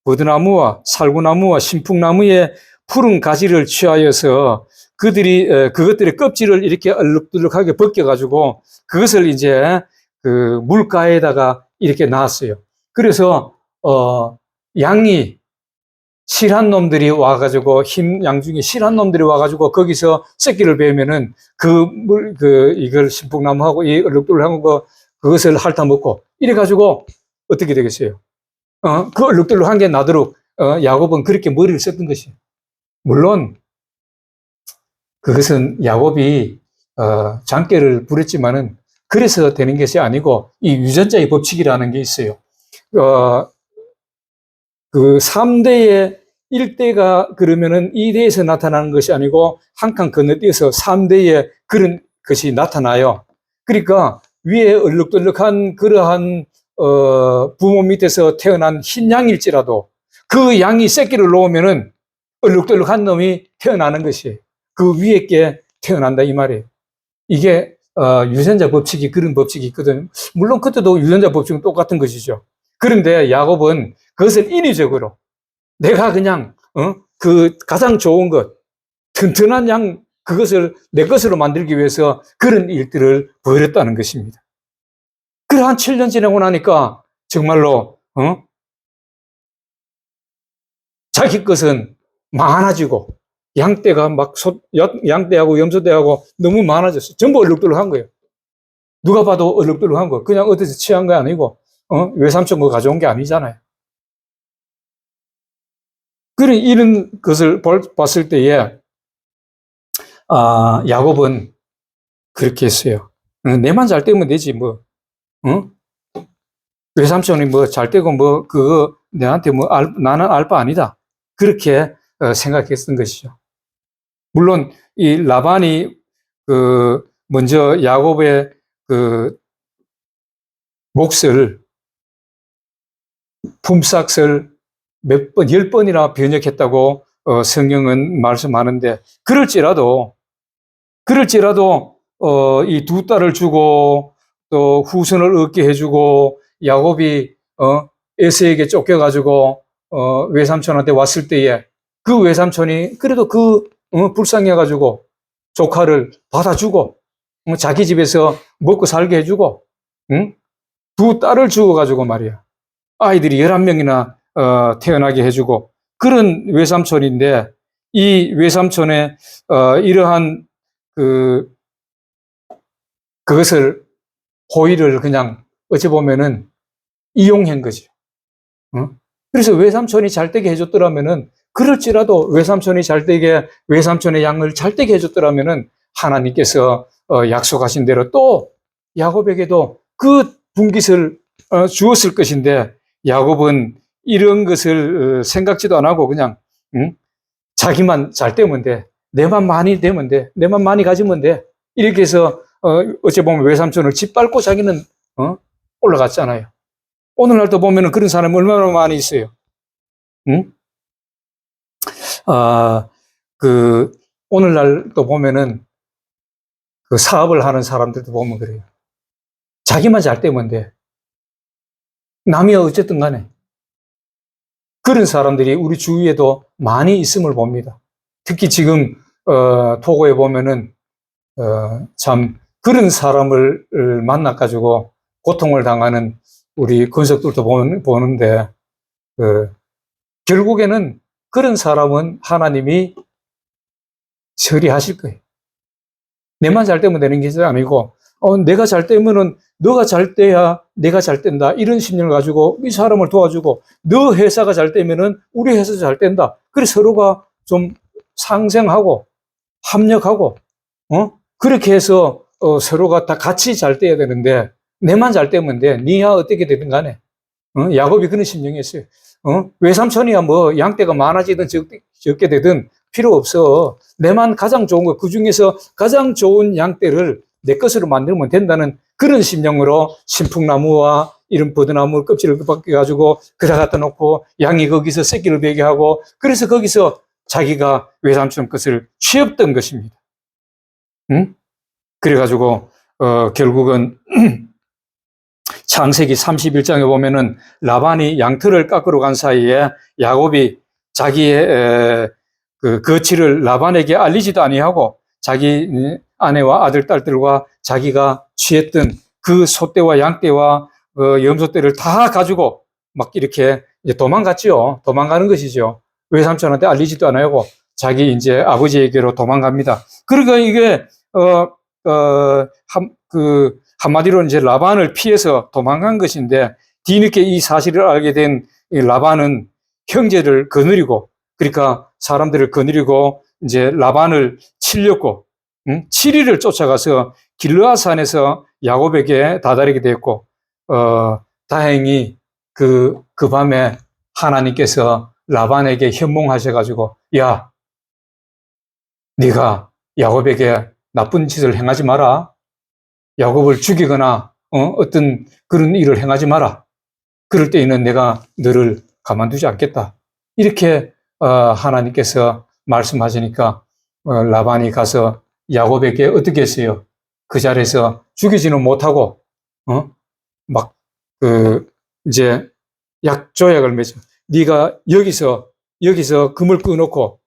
버드나무와 살구나무와 신풍나무의 푸른 가지를 취하여서 그것들의 껍질을 이렇게 얼룩덜룩하게 벗겨가지고 그것을 이제 물가에다가 이렇게 놨어요. 그래서 양이 실한 놈들이 와가지고 흰 양 중에 실한 놈들이 와가지고 거기서 새끼를 베면은 이걸 신풍나무하고 이 얼룩덜룩한 거 그것을 핥아먹고 이래가지고 어떻게 되겠어요? 그 얼룩덜룩한 게 나도록 야곱은 그렇게 머리를 썼던 것이에요. 물론 그것은 야곱이 장깨를 부렸지만은 그래서 되는 것이 아니고 이 유전자의 법칙이라는 게 있어요. 그 3대의 1대가 그러면은 2대에서 나타나는 것이 아니고 한 칸 건너뛰어서 3대에 그런 것이 나타나요. 그러니까 위에 얼룩덜룩한 그러한 부모 밑에서 태어난 흰 양일지라도 그 양이 새끼를 놓으면은 얼룩덜룩한 놈이 태어나는 것이에요. 그 위에 게 태어난다 이 말이에요. 이게 유전자 법칙이 그런 법칙이 있거든요. 물론 그때도 유전자 법칙은 똑같은 것이죠. 그런데 야곱은 그것을 인위적으로 내가 그냥 그 가장 좋은 것 튼튼한 양 그것을 내 것으로 만들기 위해서 그런 일들을 벌였다는 것입니다. 그래 한 7년 지나고 나니까 정말로 자기 것은 많아지고 양떼가 양떼하고 염소떼하고 너무 많아졌어. 전부 얼룩덜룩한 거예요. 누가 봐도 얼룩덜룩한 거. 그냥 어디서 취한 거 아니고 외삼촌 거 가져온 게 아니잖아요. 그런 이런 것을 봤을 때에 야곱은 그렇게 했어요. 내만 잘 되면 되지 뭐. 어? 외삼촌이 뭐 잘 되고 뭐 그거 내한테 뭐 나는 알 바 아니다. 그렇게 생각했던 것이죠. 물론 이 라반이 그 먼저 야곱의 그 몫을 품삯을 몇 번, 10번이나 변역했다고 성경은 말씀하는데 그럴지라도 이 두 딸을 주고 또 후손을 얻게 해주고 야곱이 에서에게 쫓겨가지고 외삼촌한테 왔을 때에 그 외삼촌이 그래도 불쌍해가지고 조카를 받아주고 자기 집에서 먹고 살게 해주고 응? 두 딸을 주어가지고 말이야. 아이들이 11명이나 태어나게 해주고 그런 외삼촌인데 이 외삼촌의 이러한 그것을 호의를 그냥 어찌 보면은 이용한 거죠. 그래서 외삼촌이 잘 되게 해줬더라면은 그럴지라도 외삼촌이 잘 되게 외삼촌의 양을 잘 되게 해줬더라면은 하나님께서 약속하신 대로 또 야곱에게도 그 분깃을 주었을 것인데 야곱은 이런 것을 생각지도 안 하고 그냥 자기만 잘 되면 돼. 내만 많이 되면 돼. 내만 많이 가지면 돼. 이렇게 해서 어찌 보면 외삼촌을 짓밟고 자기는 올라갔잖아요. 오늘날도 보면은 그런 사람이 얼마나 많이 있어요. 응? 오늘날도 보면은 그 사업을 하는 사람들도 보면 그래요. 자기만 잘 되면 돼. 남이 어쨌든 간에. 그런 사람들이 우리 주위에도 많이 있음을 봅니다. 특히 지금, 토고에 보면은, 참, 그런 사람을 만나가지고 고통을 당하는 우리 권석들도 보는데, 결국에는 그런 사람은 하나님이 처리하실 거예요. 내만 잘 되면 되는 게 아니고, 내가 잘 되면은 너가 잘 돼야 내가 잘 된다. 이런 심리를 가지고 이 사람을 도와주고, 너 회사가 잘 되면은 우리 회사도 잘 된다. 그래서 서로가 좀 상생하고, 합력하고, 그렇게 해서, 서로가 다 같이 잘 돼야 되는데, 내만 잘 되면 돼. 니야 어떻게 되든 간에. 야곱이 그런 심정이었어요. 외삼촌이야 뭐 양떼가 많아지든 적게 되든 필요 없어. 내만 가장 좋은 거, 그 중에서 가장 좋은 양떼를 내 것으로 만들면 된다는 그런 심령으로 신풍나무와 이런 버드나무 껍질을 벗겨가지고 그다 갖다 놓고 양이 거기서 새끼를 베게 하고 그래서 거기서 자기가 외삼촌 것을 취업던 것입니다. 응? 그래가지고, 결국은 창세기 31장에 보면은 라반이 양털을 깎으러 간 사이에 야곱이 자기의 그 거취를 라반에게 알리지도 아니하고 자기 아내와 아들, 딸들과 자기가 취했던 그 소떼와 양떼와 염소떼를 다 가지고 막 이렇게 이제 도망갔지요. 도망가는 것이죠. 외삼촌한테 알리지도 않아요. 자기 이제 아버지에게로 도망갑니다. 그러니까 이게, 한마디로 이제 라반을 피해서 도망간 것인데 뒤늦게 이 사실을 알게 된 라반은 형제를 거느리고 그러니까 사람들을 거느리고 이제 라반을 치려고 7일을 쫓아가서 길르앗산에서 야곱에게 다다르게 되었고 다행히 그 밤에 하나님께서 라반에게 현몽하셔가지고 야 네가 야곱에게 나쁜 짓을 행하지 마라. 야곱을 죽이거나 어떤 그런 일을 행하지 마라. 그럴 때에는 내가 너를 가만두지 않겠다. 이렇게 하나님께서 말씀하시니까 라반이 가서 야곱에게 어떻게 했어요? 그 자리에서 죽이지는 못하고 이제 약조약을 맺어. 네가 여기서 금을 끊어놓고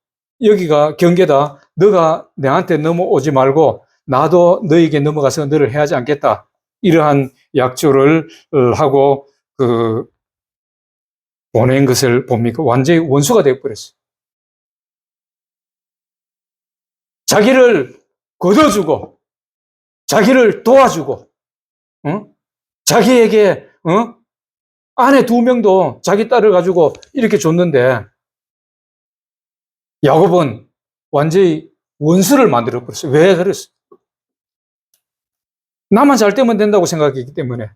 여기가 경계다. 너가 내한테 넘어오지 말고 나도 너에게 넘어가서 너를 해하지 않겠다. 이러한 약조를 하고 보낸 것을 봅니까? 완전히 원수가 되어버렸어요. 자기를 거둬주고 자기를 도와주고 자기에게 아내 2명도 자기 딸을 가지고 이렇게 줬는데 야곱은 완전히 원수를 만들어 버렸어요. 왜 그랬어요? 나만 잘 되면 된다고 생각했기 때문에,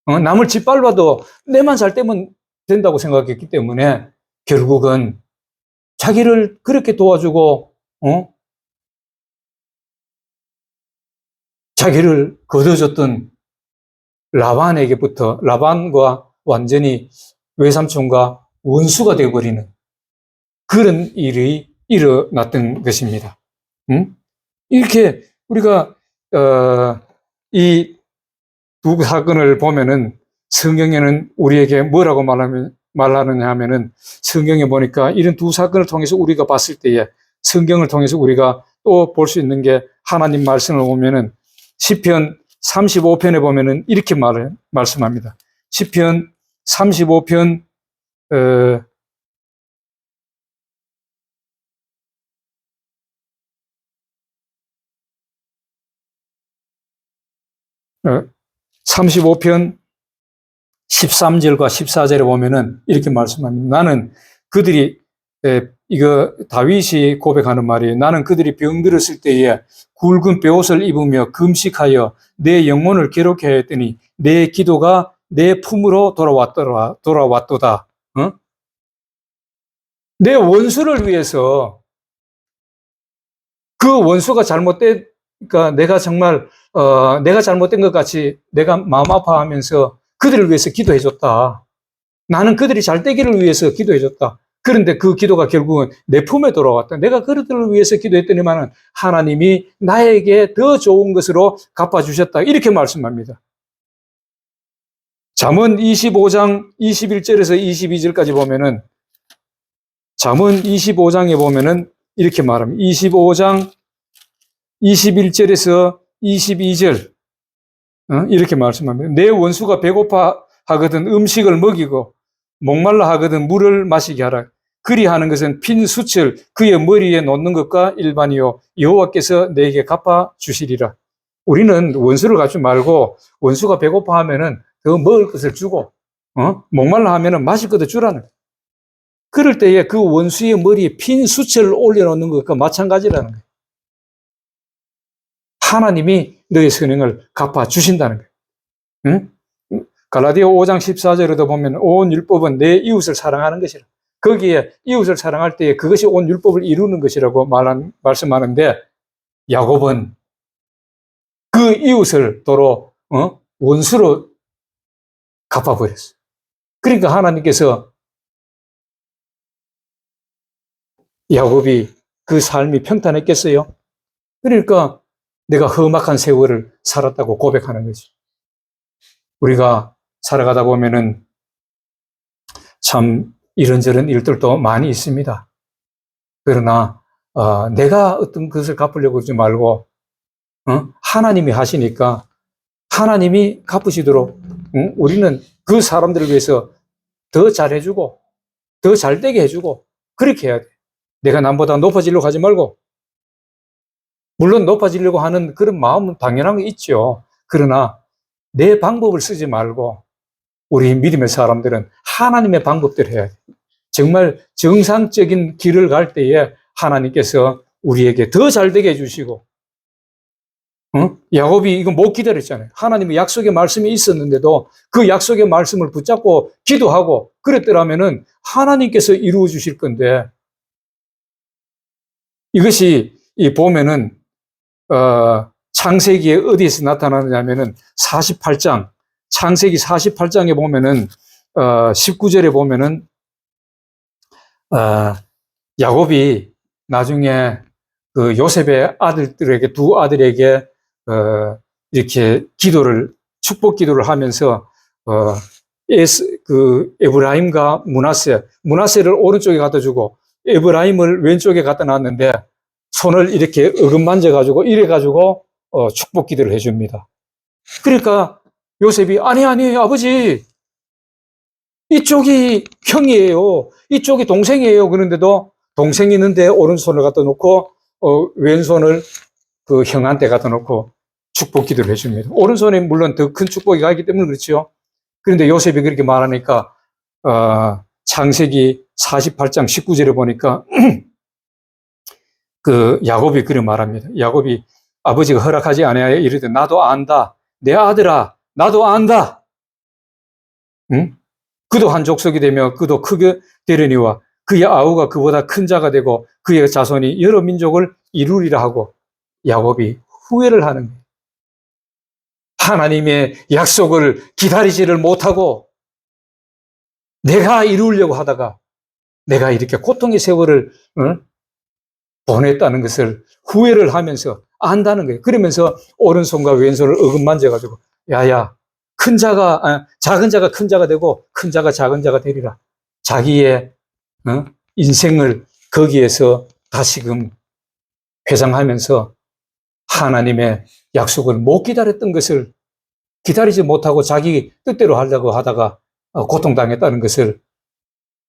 남을 짓밟아도 내만 잘 되면 된다고 생각했기 때문에 결국은 자기를 그렇게 도와주고, 자기를 거둬줬던 라반과 완전히 외삼촌과 원수가 되어버리는 그런 일이 일어났던 것입니다. 이렇게 우리가 이 두 사건을 보면은 성경에는 우리에게 뭐라고 말하느냐 하면은, 성경에 보니까 이런 두 사건을 통해서 우리가 봤을 때에 성경을 통해서 우리가 또 볼 수 있는 게, 하나님 말씀을 보면은 시편 35편에 보면은 이렇게 말씀합니다. 시편 35편 35편 13절과 14절에 보면은 이렇게 말씀합니다. 나는 그들이, 이거 다윗이 고백하는 말이에요. 나는 그들이 병들었을 때에 굵은 베옷을 입으며 금식하여 내 영혼을 괴롭게 했더니 내 기도가 내 품으로 돌아왔도다. 내 원수를 위해서, 그 원수가 그러니까 내가 정말 내가 잘못된 것 같이 내가 마음 아파하면서 그들을 위해서 기도해줬다. 나는 그들이 잘 되기를 위해서 기도해줬다. 그런데 그 기도가 결국은 내 품에 돌아왔다. 내가 그들을 위해서 기도했더니만은 하나님이 나에게 더 좋은 것으로 갚아주셨다. 이렇게 말씀합니다. 잠언 25장 21절에서 22절까지 보면은, 잠언 25장에 보면은 이렇게 말합니다. 25장 21절에서 22절, 이렇게 말씀합니다. 내 원수가 배고파 하거든 음식을 먹이고 목말라 하거든 물을 마시게 하라. 그리하는 것은 핀 숯을 그의 머리에 놓는 것과 일반이요 여호와께서 내게 갚아 주시리라. 우리는 원수를 갚지 말고, 원수가 배고파 하면은 더 먹을 것을 주고, 목말라 하면은 마실 것도 주라는 거예요. 그럴 때에 그 원수의 머리에 핀 숯을 올려놓는 것과 마찬가지라는 거예요. 하나님이 너의 선행을 갚아 주신다는 거예요. 응? 갈라디아 5장 14절에도 보면 온 율법은 내 이웃을 사랑하는 것이라. 거기에 이웃을 사랑할 때에 그것이 온 율법을 이루는 것이라고 말씀하는데, 야곱은 그 이웃을 도로 원수로 갚아버렸어요. 그러니까 하나님께서 야곱이 그 삶이 평탄했겠어요? 그러니까 내가 험악한 세월을 살았다고 고백하는 거지. 우리가 살아가다 보면은 참 이런저런 일들도 많이 있습니다. 그러나 내가 어떤 것을 갚으려고 하지 말고 하나님이 하시니까 하나님이 갚으시도록 우리는 그 사람들을 위해서 더 잘해주고 더 잘되게 해주고 그렇게 해야 돼. 내가 남보다 높아지려고 하지 말고, 물론 높아지려고 하는 그런 마음은 당연한 게 있죠. 그러나 내 방법을 쓰지 말고 우리 믿음의 사람들은 하나님의 방법대로 해야 돼. 정말 정상적인 길을 갈 때에 하나님께서 우리에게 더 잘되게 해주시고, 야곱이 이거 못 기다렸잖아요. 하나님의 약속의 말씀이 있었는데도 그 약속의 말씀을 붙잡고 기도하고 그랬더라면은 하나님께서 이루어 주실 건데, 이것이 보면은 창세기에 어디에서 나타나느냐면은 48장, 창세기 48장에 보면은 19절에 보면은 야곱이 나중에 그 요셉의 아들들에게, 두 아들에게 이렇게 축복 기도를 하면서 그 에브라임과 문하세를 오른쪽에 갖다 주고 에브라임을 왼쪽에 갖다 놨는데 손을 이렇게 어긋만져 가지고 이래 가지고 축복 기도를 해줍니다. 그러니까 요셉이 아니 아버지, 이쪽이 형이에요, 이쪽이 동생이에요. 그런데도 동생이 있는데 오른손을 갖다 놓고 왼손을 그 형한테 갖다 놓고 축복 기도를 해줍니다. 오른손에 물론 더 큰 축복이 가기 때문에 그렇죠. 그런데 요셉이 그렇게 말하니까 창세기 48장 19절에 보니까 그 야곱이 그렇게 말합니다. 야곱이 아버지가 허락하지 아니하여 이르되 나도 안다. 내 아들아, 나도 안다. 응? 그도 한 족속이 되며 그도 크게 되려니와 그의 아우가 그보다 큰 자가 되고 그의 자손이 여러 민족을 이루리라 하고 야곱이 후회를 하는 거예요. 하나님의 약속을 기다리지를 못하고 내가 이루려고 하다가 내가 이렇게 고통의 세월을 보냈다는 것을 후회를 하면서 안다는 거예요. 그러면서 오른손과 왼손을 어긋만져가지고 야야 작은 자가 큰 자가 되고 큰 자가 작은 자가 되리라. 자기의 인생을 거기에서 다시금 회상하면서 하나님의 약속을 못 기다렸던 것을 기다리지 못하고 자기 뜻대로 하려고 하다가 고통당했다는 것을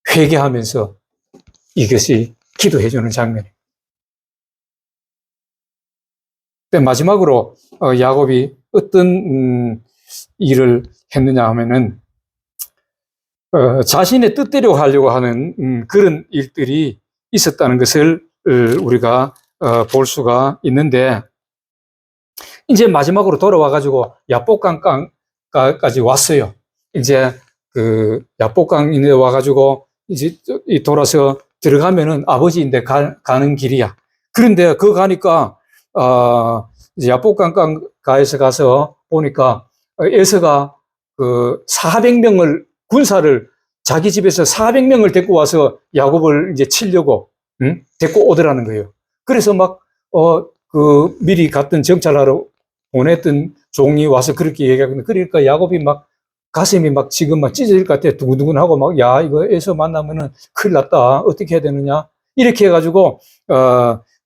회개하면서 이것이 기도해주는 장면이에요. 마지막으로 야곱이 어떤 일을 했느냐 하면은 자신의 뜻대로 하려고 하는 그런 일들이 있었다는 것을 우리가 볼 수가 있는데 이제 마지막으로 돌아와가지고 야복강까지 왔어요. 이제 그 야복강에 와가지고 이제 돌아서 들어가면은 아버지인데 가는 길이야. 그런데 그 가니까 이제 야복강가에서 가서 보니까 에서가 그 400명을 군사를 자기 집에서 400명을 데리고 와서 야곱을 이제 치려고 데리고 오더라는 거예요. 그래서 그 미리 갔던 정찰하러 보냈던 종이 와서 그렇게 얘기하거든요. 그러니까 야곱이 막 가슴이 막 지금 막 찢어질 것 같아. 두근두근하고 막, 야, 이거 에서 만나면은 큰일 났다. 어떻게 해야 되느냐. 이렇게 해가지고,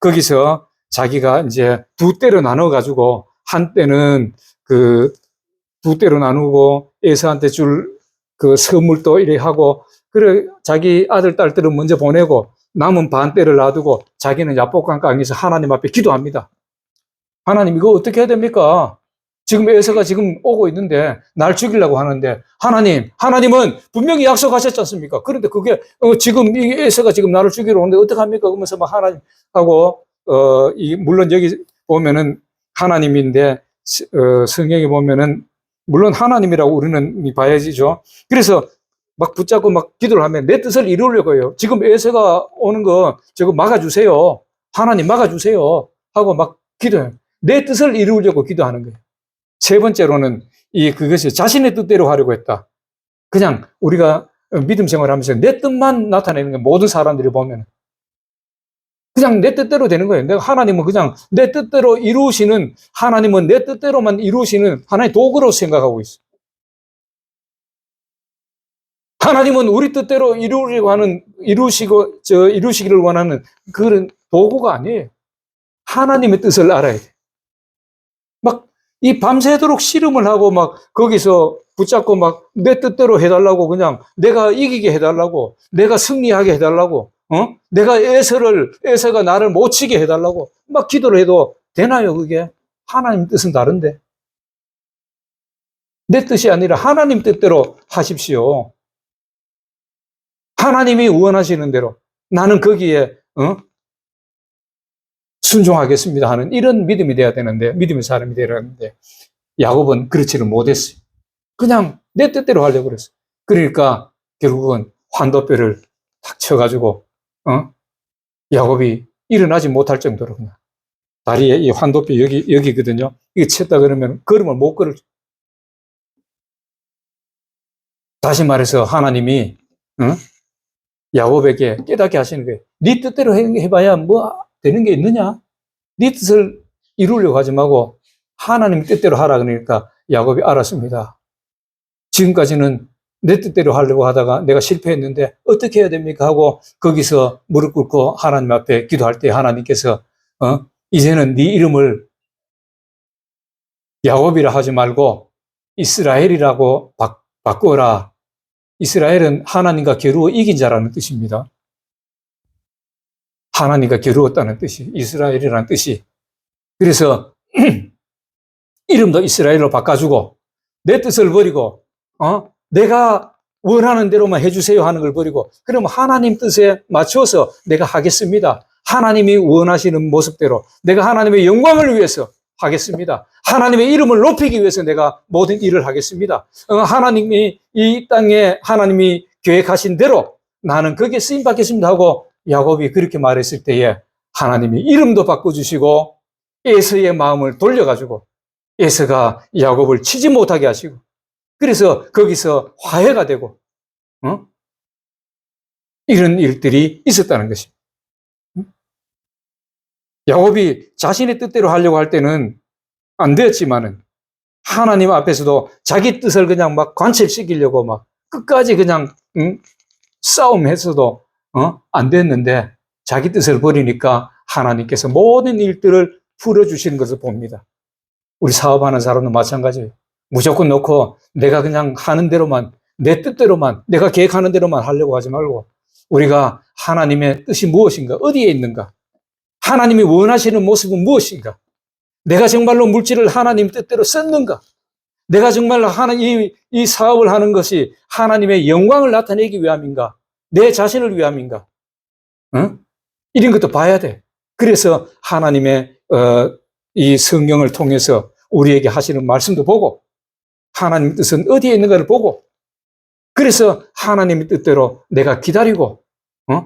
거기서 자기가 이제 두 때로 나눠가지고, 한 때는 두 때로 나누고, 에서한테 줄 그 선물도 이래 하고, 그래, 자기 아들, 딸들은 먼저 보내고, 남은 반 때를 놔두고, 자기는 야복강강에서 하나님 앞에 기도합니다. 하나님, 이거 어떻게 해야 됩니까? 지금 에서가 지금 오고 있는데, 날 죽이려고 하는데, 하나님은 분명히 약속하셨지 않습니까? 그런데 그게, 지금 이 에서가 지금 나를 죽이러 오는데, 어떡합니까? 그러면서 막 하나님하고, 물론 여기 보면은 하나님인데, 성경에 보면은, 물론 하나님이라고 우리는 봐야지죠. 그래서 막 붙잡고 막 기도를 하면 내 뜻을 이루려고 해요. 지금 에서가 오는 거 저거 막아주세요. 하나님 막아주세요. 하고 막 기도해요. 내 뜻을 이루려고 기도하는 거예요. 세 번째로는 그것이 자신의 뜻대로 하려고 했다. 그냥 우리가 믿음 생활하면서 내 뜻만 나타내는 거예요. 모든 사람들이 보면. 그냥 내 뜻대로 되는 거예요. 내가 하나님은 그냥 내 뜻대로 이루시는, 하나님은 내 뜻대로만 이루시는 하나의 도구로 생각하고 있어요. 하나님은 우리 뜻대로 이루시기를 원하는 그런 도구가 아니에요. 하나님의 뜻을 알아야 돼. 막, 이 밤새도록 씨름을 하고 막 거기서 붙잡고 막 내 뜻대로 해달라고 그냥 내가 이기게 해달라고, 내가 승리하게 해달라고, 내가 에서가 나를 못 치게 해달라고 막 기도를 해도 되나요, 그게? 하나님 뜻은 다른데. 내 뜻이 아니라 하나님 뜻대로 하십시오. 하나님이 원하시는 대로 나는 거기에 순종하겠습니다 하는 이런 믿음이 돼야 되는데, 믿음의 사람이 되야 되는데 야곱은 그렇지를 못했어요. 그냥 내 뜻대로 하려고 그랬어요. 그러니까 결국은 환도뼈를 탁 쳐가지고 야곱이 일어나지 못할 정도로 그냥 다리에 이 환도뼈 여기거든요. 이거 쳤다 그러면 걸음을 못 걸을. 다시 말해서 하나님이 야곱에게 깨닫게 하시는 거예요. 네 뜻대로 해봐야 뭐 되는 게 있느냐? 네 뜻을 이루려고 하지 말고 하나님 뜻대로 하라 그러니까 야곱이 알았습니다. 지금까지는 내 뜻대로 하려고 하다가 내가 실패했는데 어떻게 해야 됩니까? 하고 거기서 무릎 꿇고 하나님 앞에 기도할 때 하나님께서 이제는 네 이름을 야곱이라 하지 말고 이스라엘이라고 바꾸어라. 이스라엘은 하나님과 겨루어 이긴 자라는 뜻입니다. 하나님과 겨루었다는 뜻이, 이스라엘이라는 뜻이. 그래서 이름도 이스라엘로 바꿔주고 내 뜻을 버리고 내가 원하는 대로만 해주세요 하는 걸 버리고 그러면 하나님 뜻에 맞춰서 내가 하겠습니다 하나님이 원하시는 모습대로 내가 하나님의 영광을 위해서 하겠습니다. 하나님의 이름을 높이기 위해서 내가 모든 일을 하겠습니다. 하나님이 이 땅에 하나님이 계획하신 대로 나는 거기에 쓰임 받겠습니다 하고 야곱이 그렇게 말했을 때에 하나님이 이름도 바꿔주시고 에서의 마음을 돌려가지고 에서가 야곱을 치지 못하게 하시고 그래서 거기서 화해가 되고 이런 일들이 있었다는 것입니다. 야곱이 자신의 뜻대로 하려고 할 때는 안 되었지만은 하나님 앞에서도 자기 뜻을 그냥 막 관철시키려고 막 끝까지 그냥 싸움했어도 안 됐는데 자기 뜻을 버리니까 하나님께서 모든 일들을 풀어주시는 것을 봅니다. 우리 사업하는 사람도 마찬가지예요. 무조건 놓고 내가 그냥 하는 대로만 내 뜻대로만 내가 계획하는 대로만 하려고 하지 말고 우리가 하나님의 뜻이 무엇인가 어디에 있는가 하나님이 원하시는 모습은 무엇인가 내가 정말로 물질을 하나님 뜻대로 썼는가 내가 정말로 이 사업을 하는 것이 하나님의 영광을 나타내기 위함인가 내 자신을 위함인가 이런 것도 봐야 돼. 그래서 하나님의 이 성경을 통해서 우리에게 하시는 말씀도 보고 하나님의 뜻은 어디에 있는가를 보고 그래서 하나님의 뜻대로 내가 기다리고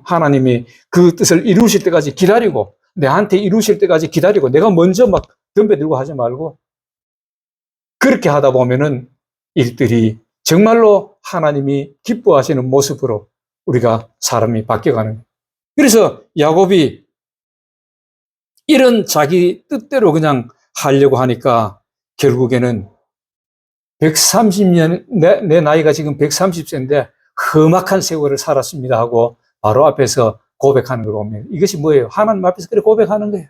하나님이 그 뜻을 이루실 때까지 기다리고 내한테 이루실 때까지 기다리고 내가 먼저 막 덤벼들고 하지 말고 그렇게 하다 보면은 일들이 정말로 하나님이 기뻐하시는 모습으로 우리가 사람이 바뀌어가는 거예요. 그래서 야곱이 이런 자기 뜻대로 그냥 하려고 하니까 결국에는 130년, 내 나이가 지금 130세인데 험악한 세월을 살았습니다 하고 바로 앞에서 고백하는 걸 보면 이것이 뭐예요? 하나님 앞에서 그렇게 고백하는 거예요.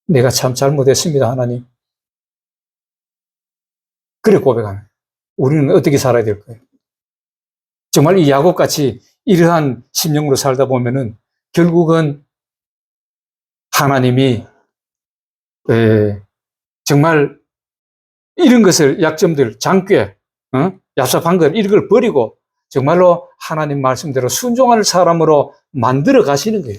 내가 참 잘못했습니다, 하나님. 그래 고백하는 거예요. 우리는 어떻게 살아야 될까요? 정말 이 야곱같이 이러한 심령으로 살다 보면은 결국은 하나님이 정말 이런 것을 약점들, 장괴, 얍삽한 것 이런 걸 버리고 정말로 하나님 말씀대로 순종하는 사람으로 만들어 가시는 거예요.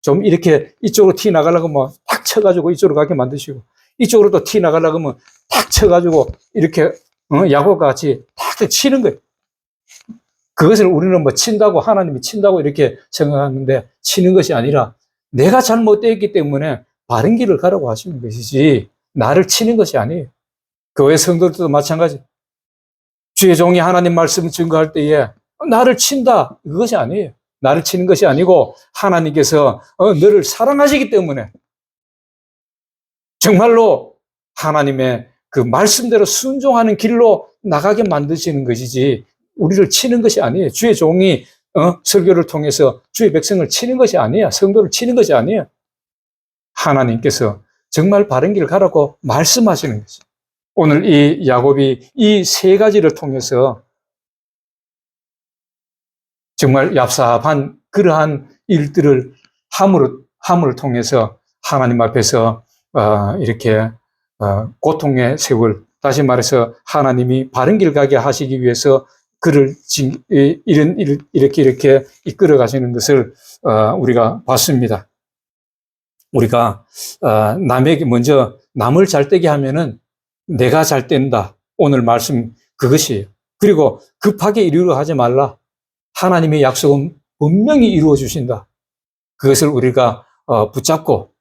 좀 이렇게 이쪽으로 티 나가려고 하면 탁 쳐가지고 이쪽으로 가게 만드시고 이쪽으로 또 티 나가려고 하면 탁 쳐가지고 이렇게 야곱과 같이 탁 치는 거예요. 그것을 우리는 뭐 친다고 하나님이 친다고 이렇게 생각하는데 치는 것이 아니라 내가 잘못되었기 때문에 바른 길을 가라고 하시는 것이지 나를 치는 것이 아니에요. 교회 성도들도 마찬가지. 주의 종이 하나님 말씀을 증거할 때에 나를 친다 그것이 아니에요. 나를 치는 것이 아니고 하나님께서 너를 사랑하시기 때문에 정말로 하나님의 그 말씀대로 순종하는 길로 나가게 만드시는 것이지 우리를 치는 것이 아니에요. 주의 종이 설교를 통해서 주의 백성을 치는 것이 아니에요. 성도를 치는 것이 아니에요. 하나님께서 정말 바른 길을 가라고 말씀하시는 것이에요. 오늘 이 야곱이 이 세 가지를 통해서 정말 얍삽한 그러한 일들을 함을 통해서 하나님 앞에서 이렇게 고통의 세월, 다시 말해서 하나님이 바른 길 가게 하시기 위해서 그를 이렇게 이끌어 가시는 것을 우리가 봤습니다. 우리가 남에게 먼저 남을 잘되게 하면은 내가 잘된다. 오늘 말씀 그것이에요. 그리고 급하게 이루려 하지 말라. 하나님의 약속은 분명히 이루어 주신다. 그것을 우리가 붙잡고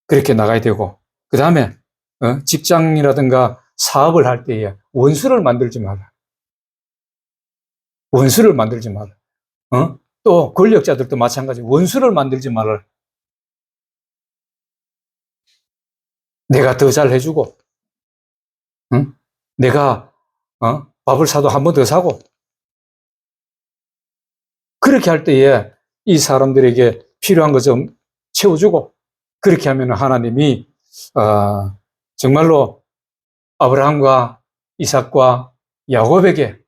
그렇게 나가야 되고 그 다음에 직장이라든가 사업을 할 때에 원수를 만들지 마라. 원수를 만들지 마라. 또 권력자들도 마찬가지 원수를 만들지 마라. 내가 더 잘 해주고 내가 밥을 사도 한 번 더 사고 그렇게 할 때에 이 사람들에게 필요한 것 좀 채워주고 그렇게 하면 하나님이 정말로 아브라함과 이삭과 야곱에게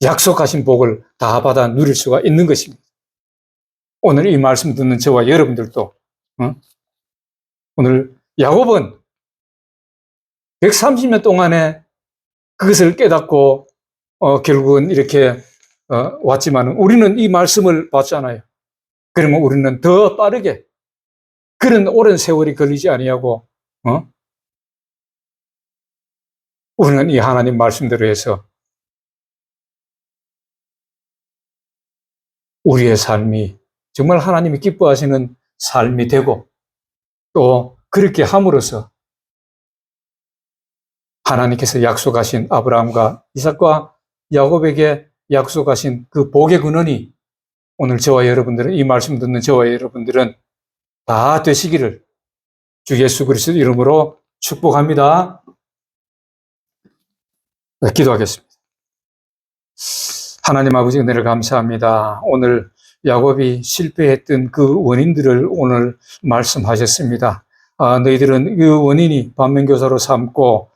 약속하신 복을 다 받아 누릴 수가 있는 것입니다. 오늘 이 말씀 듣는 저와 여러분들도 오늘 야곱은 130년 동안에 그것을 깨닫고 결국은 이렇게 왔지만 우리는 이 말씀을 봤잖아요. 그러면 우리는 더 빠르게 그런 오랜 세월이 걸리지 아니하고 우리는 이 하나님 말씀대로 해서 우리의 삶이 정말 하나님이 기뻐하시는 삶이 되고 또 그렇게 함으로써 하나님께서 약속하신 아브라함과 이삭과 야곱에게 약속하신 그 복의 근원이 오늘 저와 여러분들은 이 말씀 듣는 저와 여러분들은 다 되시기를 주 예수 그리스도 이름으로 축복합니다. 네, 기도하겠습니다. 하나님 아버지 은혜를 감사합니다. 오늘 야곱이 실패했던 그 원인들을 오늘 말씀하셨습니다. 너희들은 그 원인이 반면교사로 삼고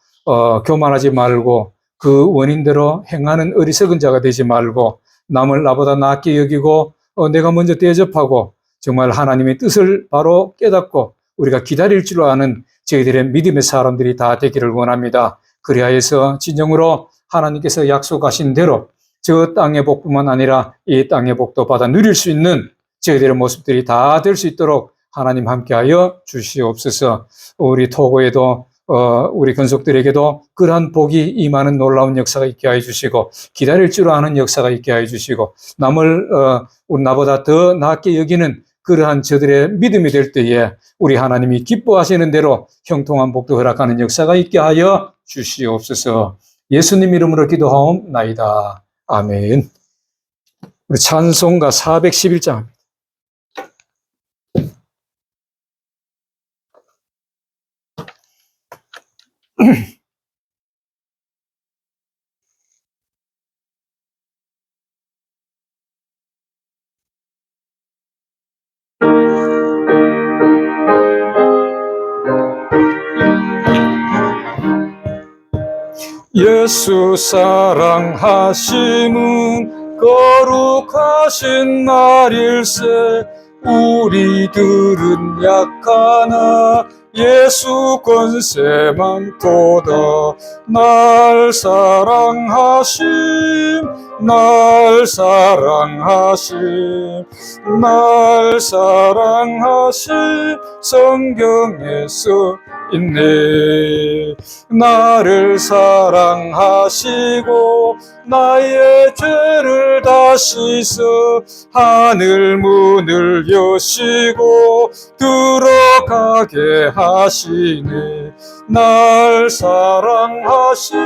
교만하지 말고 그 원인대로 행하는 어리석은 자가 되지 말고 남을 나보다 낫게 여기고 내가 먼저 대접하고 정말 하나님의 뜻을 바로 깨닫고 우리가 기다릴 줄 아는 저희들의 믿음의 사람들이 다 되기를 원합니다. 그리하여서 진정으로 하나님께서 약속하신 대로 저 땅의 복뿐만 아니라 이 땅의 복도 받아 누릴 수 있는 저희들의 모습들이 다 될 수 있도록 하나님 함께하여 주시옵소서. 우리 토고에도 우리 근속들에게도 그러한 복이 임하는 놀라운 역사가 있게 하여 주시고 기다릴 줄 아는 역사가 있게 하여 주시고 남을 나보다 더 낫게 여기는 그러한 저들의 믿음이 될 때에 우리 하나님이 기뻐하시는 대로 형통한 복도 허락하는 역사가 있게 하여 주시옵소서. 예수님 이름으로 기도하옵나이다. 아멘. 우리 찬송가 411장. 예수 사랑하심은 거룩하신 날일세. 우리들은 약하나 예수 권세 많도다. 날 사랑하심, 날 사랑하심, 날 사랑하심 성경에 써 있네. 나를 사랑하시고 나의 죄를 다 씻어 하늘 문을 여시고 들어가게 하시네. 날 사랑하심,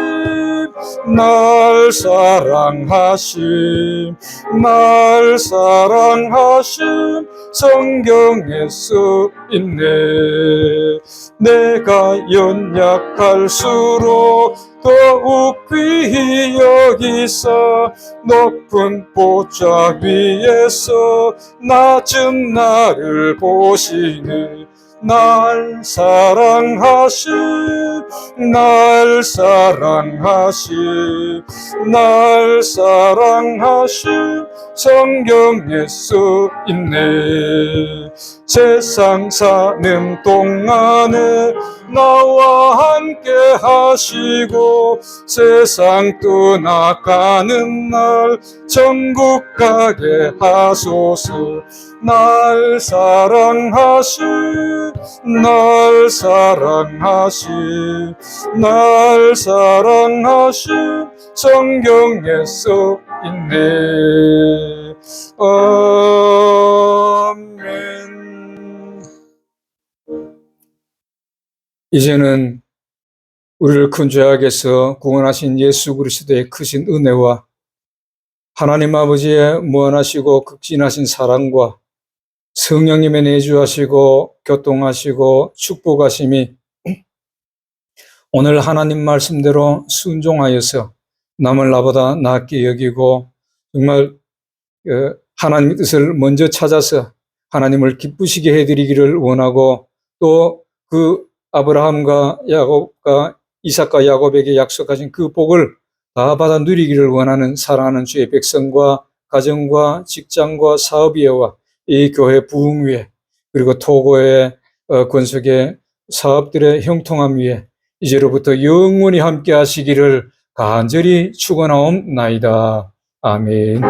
날 사랑하심, 날 사랑하심 성경에 써 있네. 내가 연약할수록 더욱 귀히 여기사 높은 보좌 위에서 낮은 나를 보시네. 날 사랑하심, 날 사랑하심, 날 사랑하심 성경에 써 있네. 세상 사는 동안에 나와 함께 하시고 세상 떠나가는 날 천국 가게 하소서. 날 사랑하심, 날 사랑하심, 날 사랑하심 성경에 써 있네. 아멘. 이제는 우리를 큰 죄악에서 구원하신 예수 그리스도의 크신 은혜와 하나님 아버지의 무한하시고 극진하신 사랑과 성령님의 내주하시고 교통하시고 축복하심이 오늘 하나님 말씀대로 순종하여서 남을 나보다 낫게 여기고 정말 하나님의 뜻을 먼저 찾아서 하나님을 기쁘시게 해드리기를 원하고 또 그 아브라함과 야곱과 이삭과 야곱에게 약속하신 그 복을 다 받아 누리기를 원하는 사랑하는 주의 백성과 가정과 직장과 사업위에와 이 교회 부흥 위에 그리고 토고의 권속의 사업들의 형통함 위에 이제로부터 영원히 함께 하시기를 간절히 축원하옵나이다. 아멘.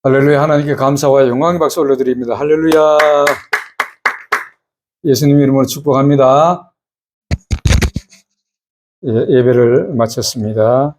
할렐루야. 하나님께 감사와 영광의 박수 올려드립니다. 할렐루야. 예수님 이름으로 축복합니다. 예, 예배를 마쳤습니다.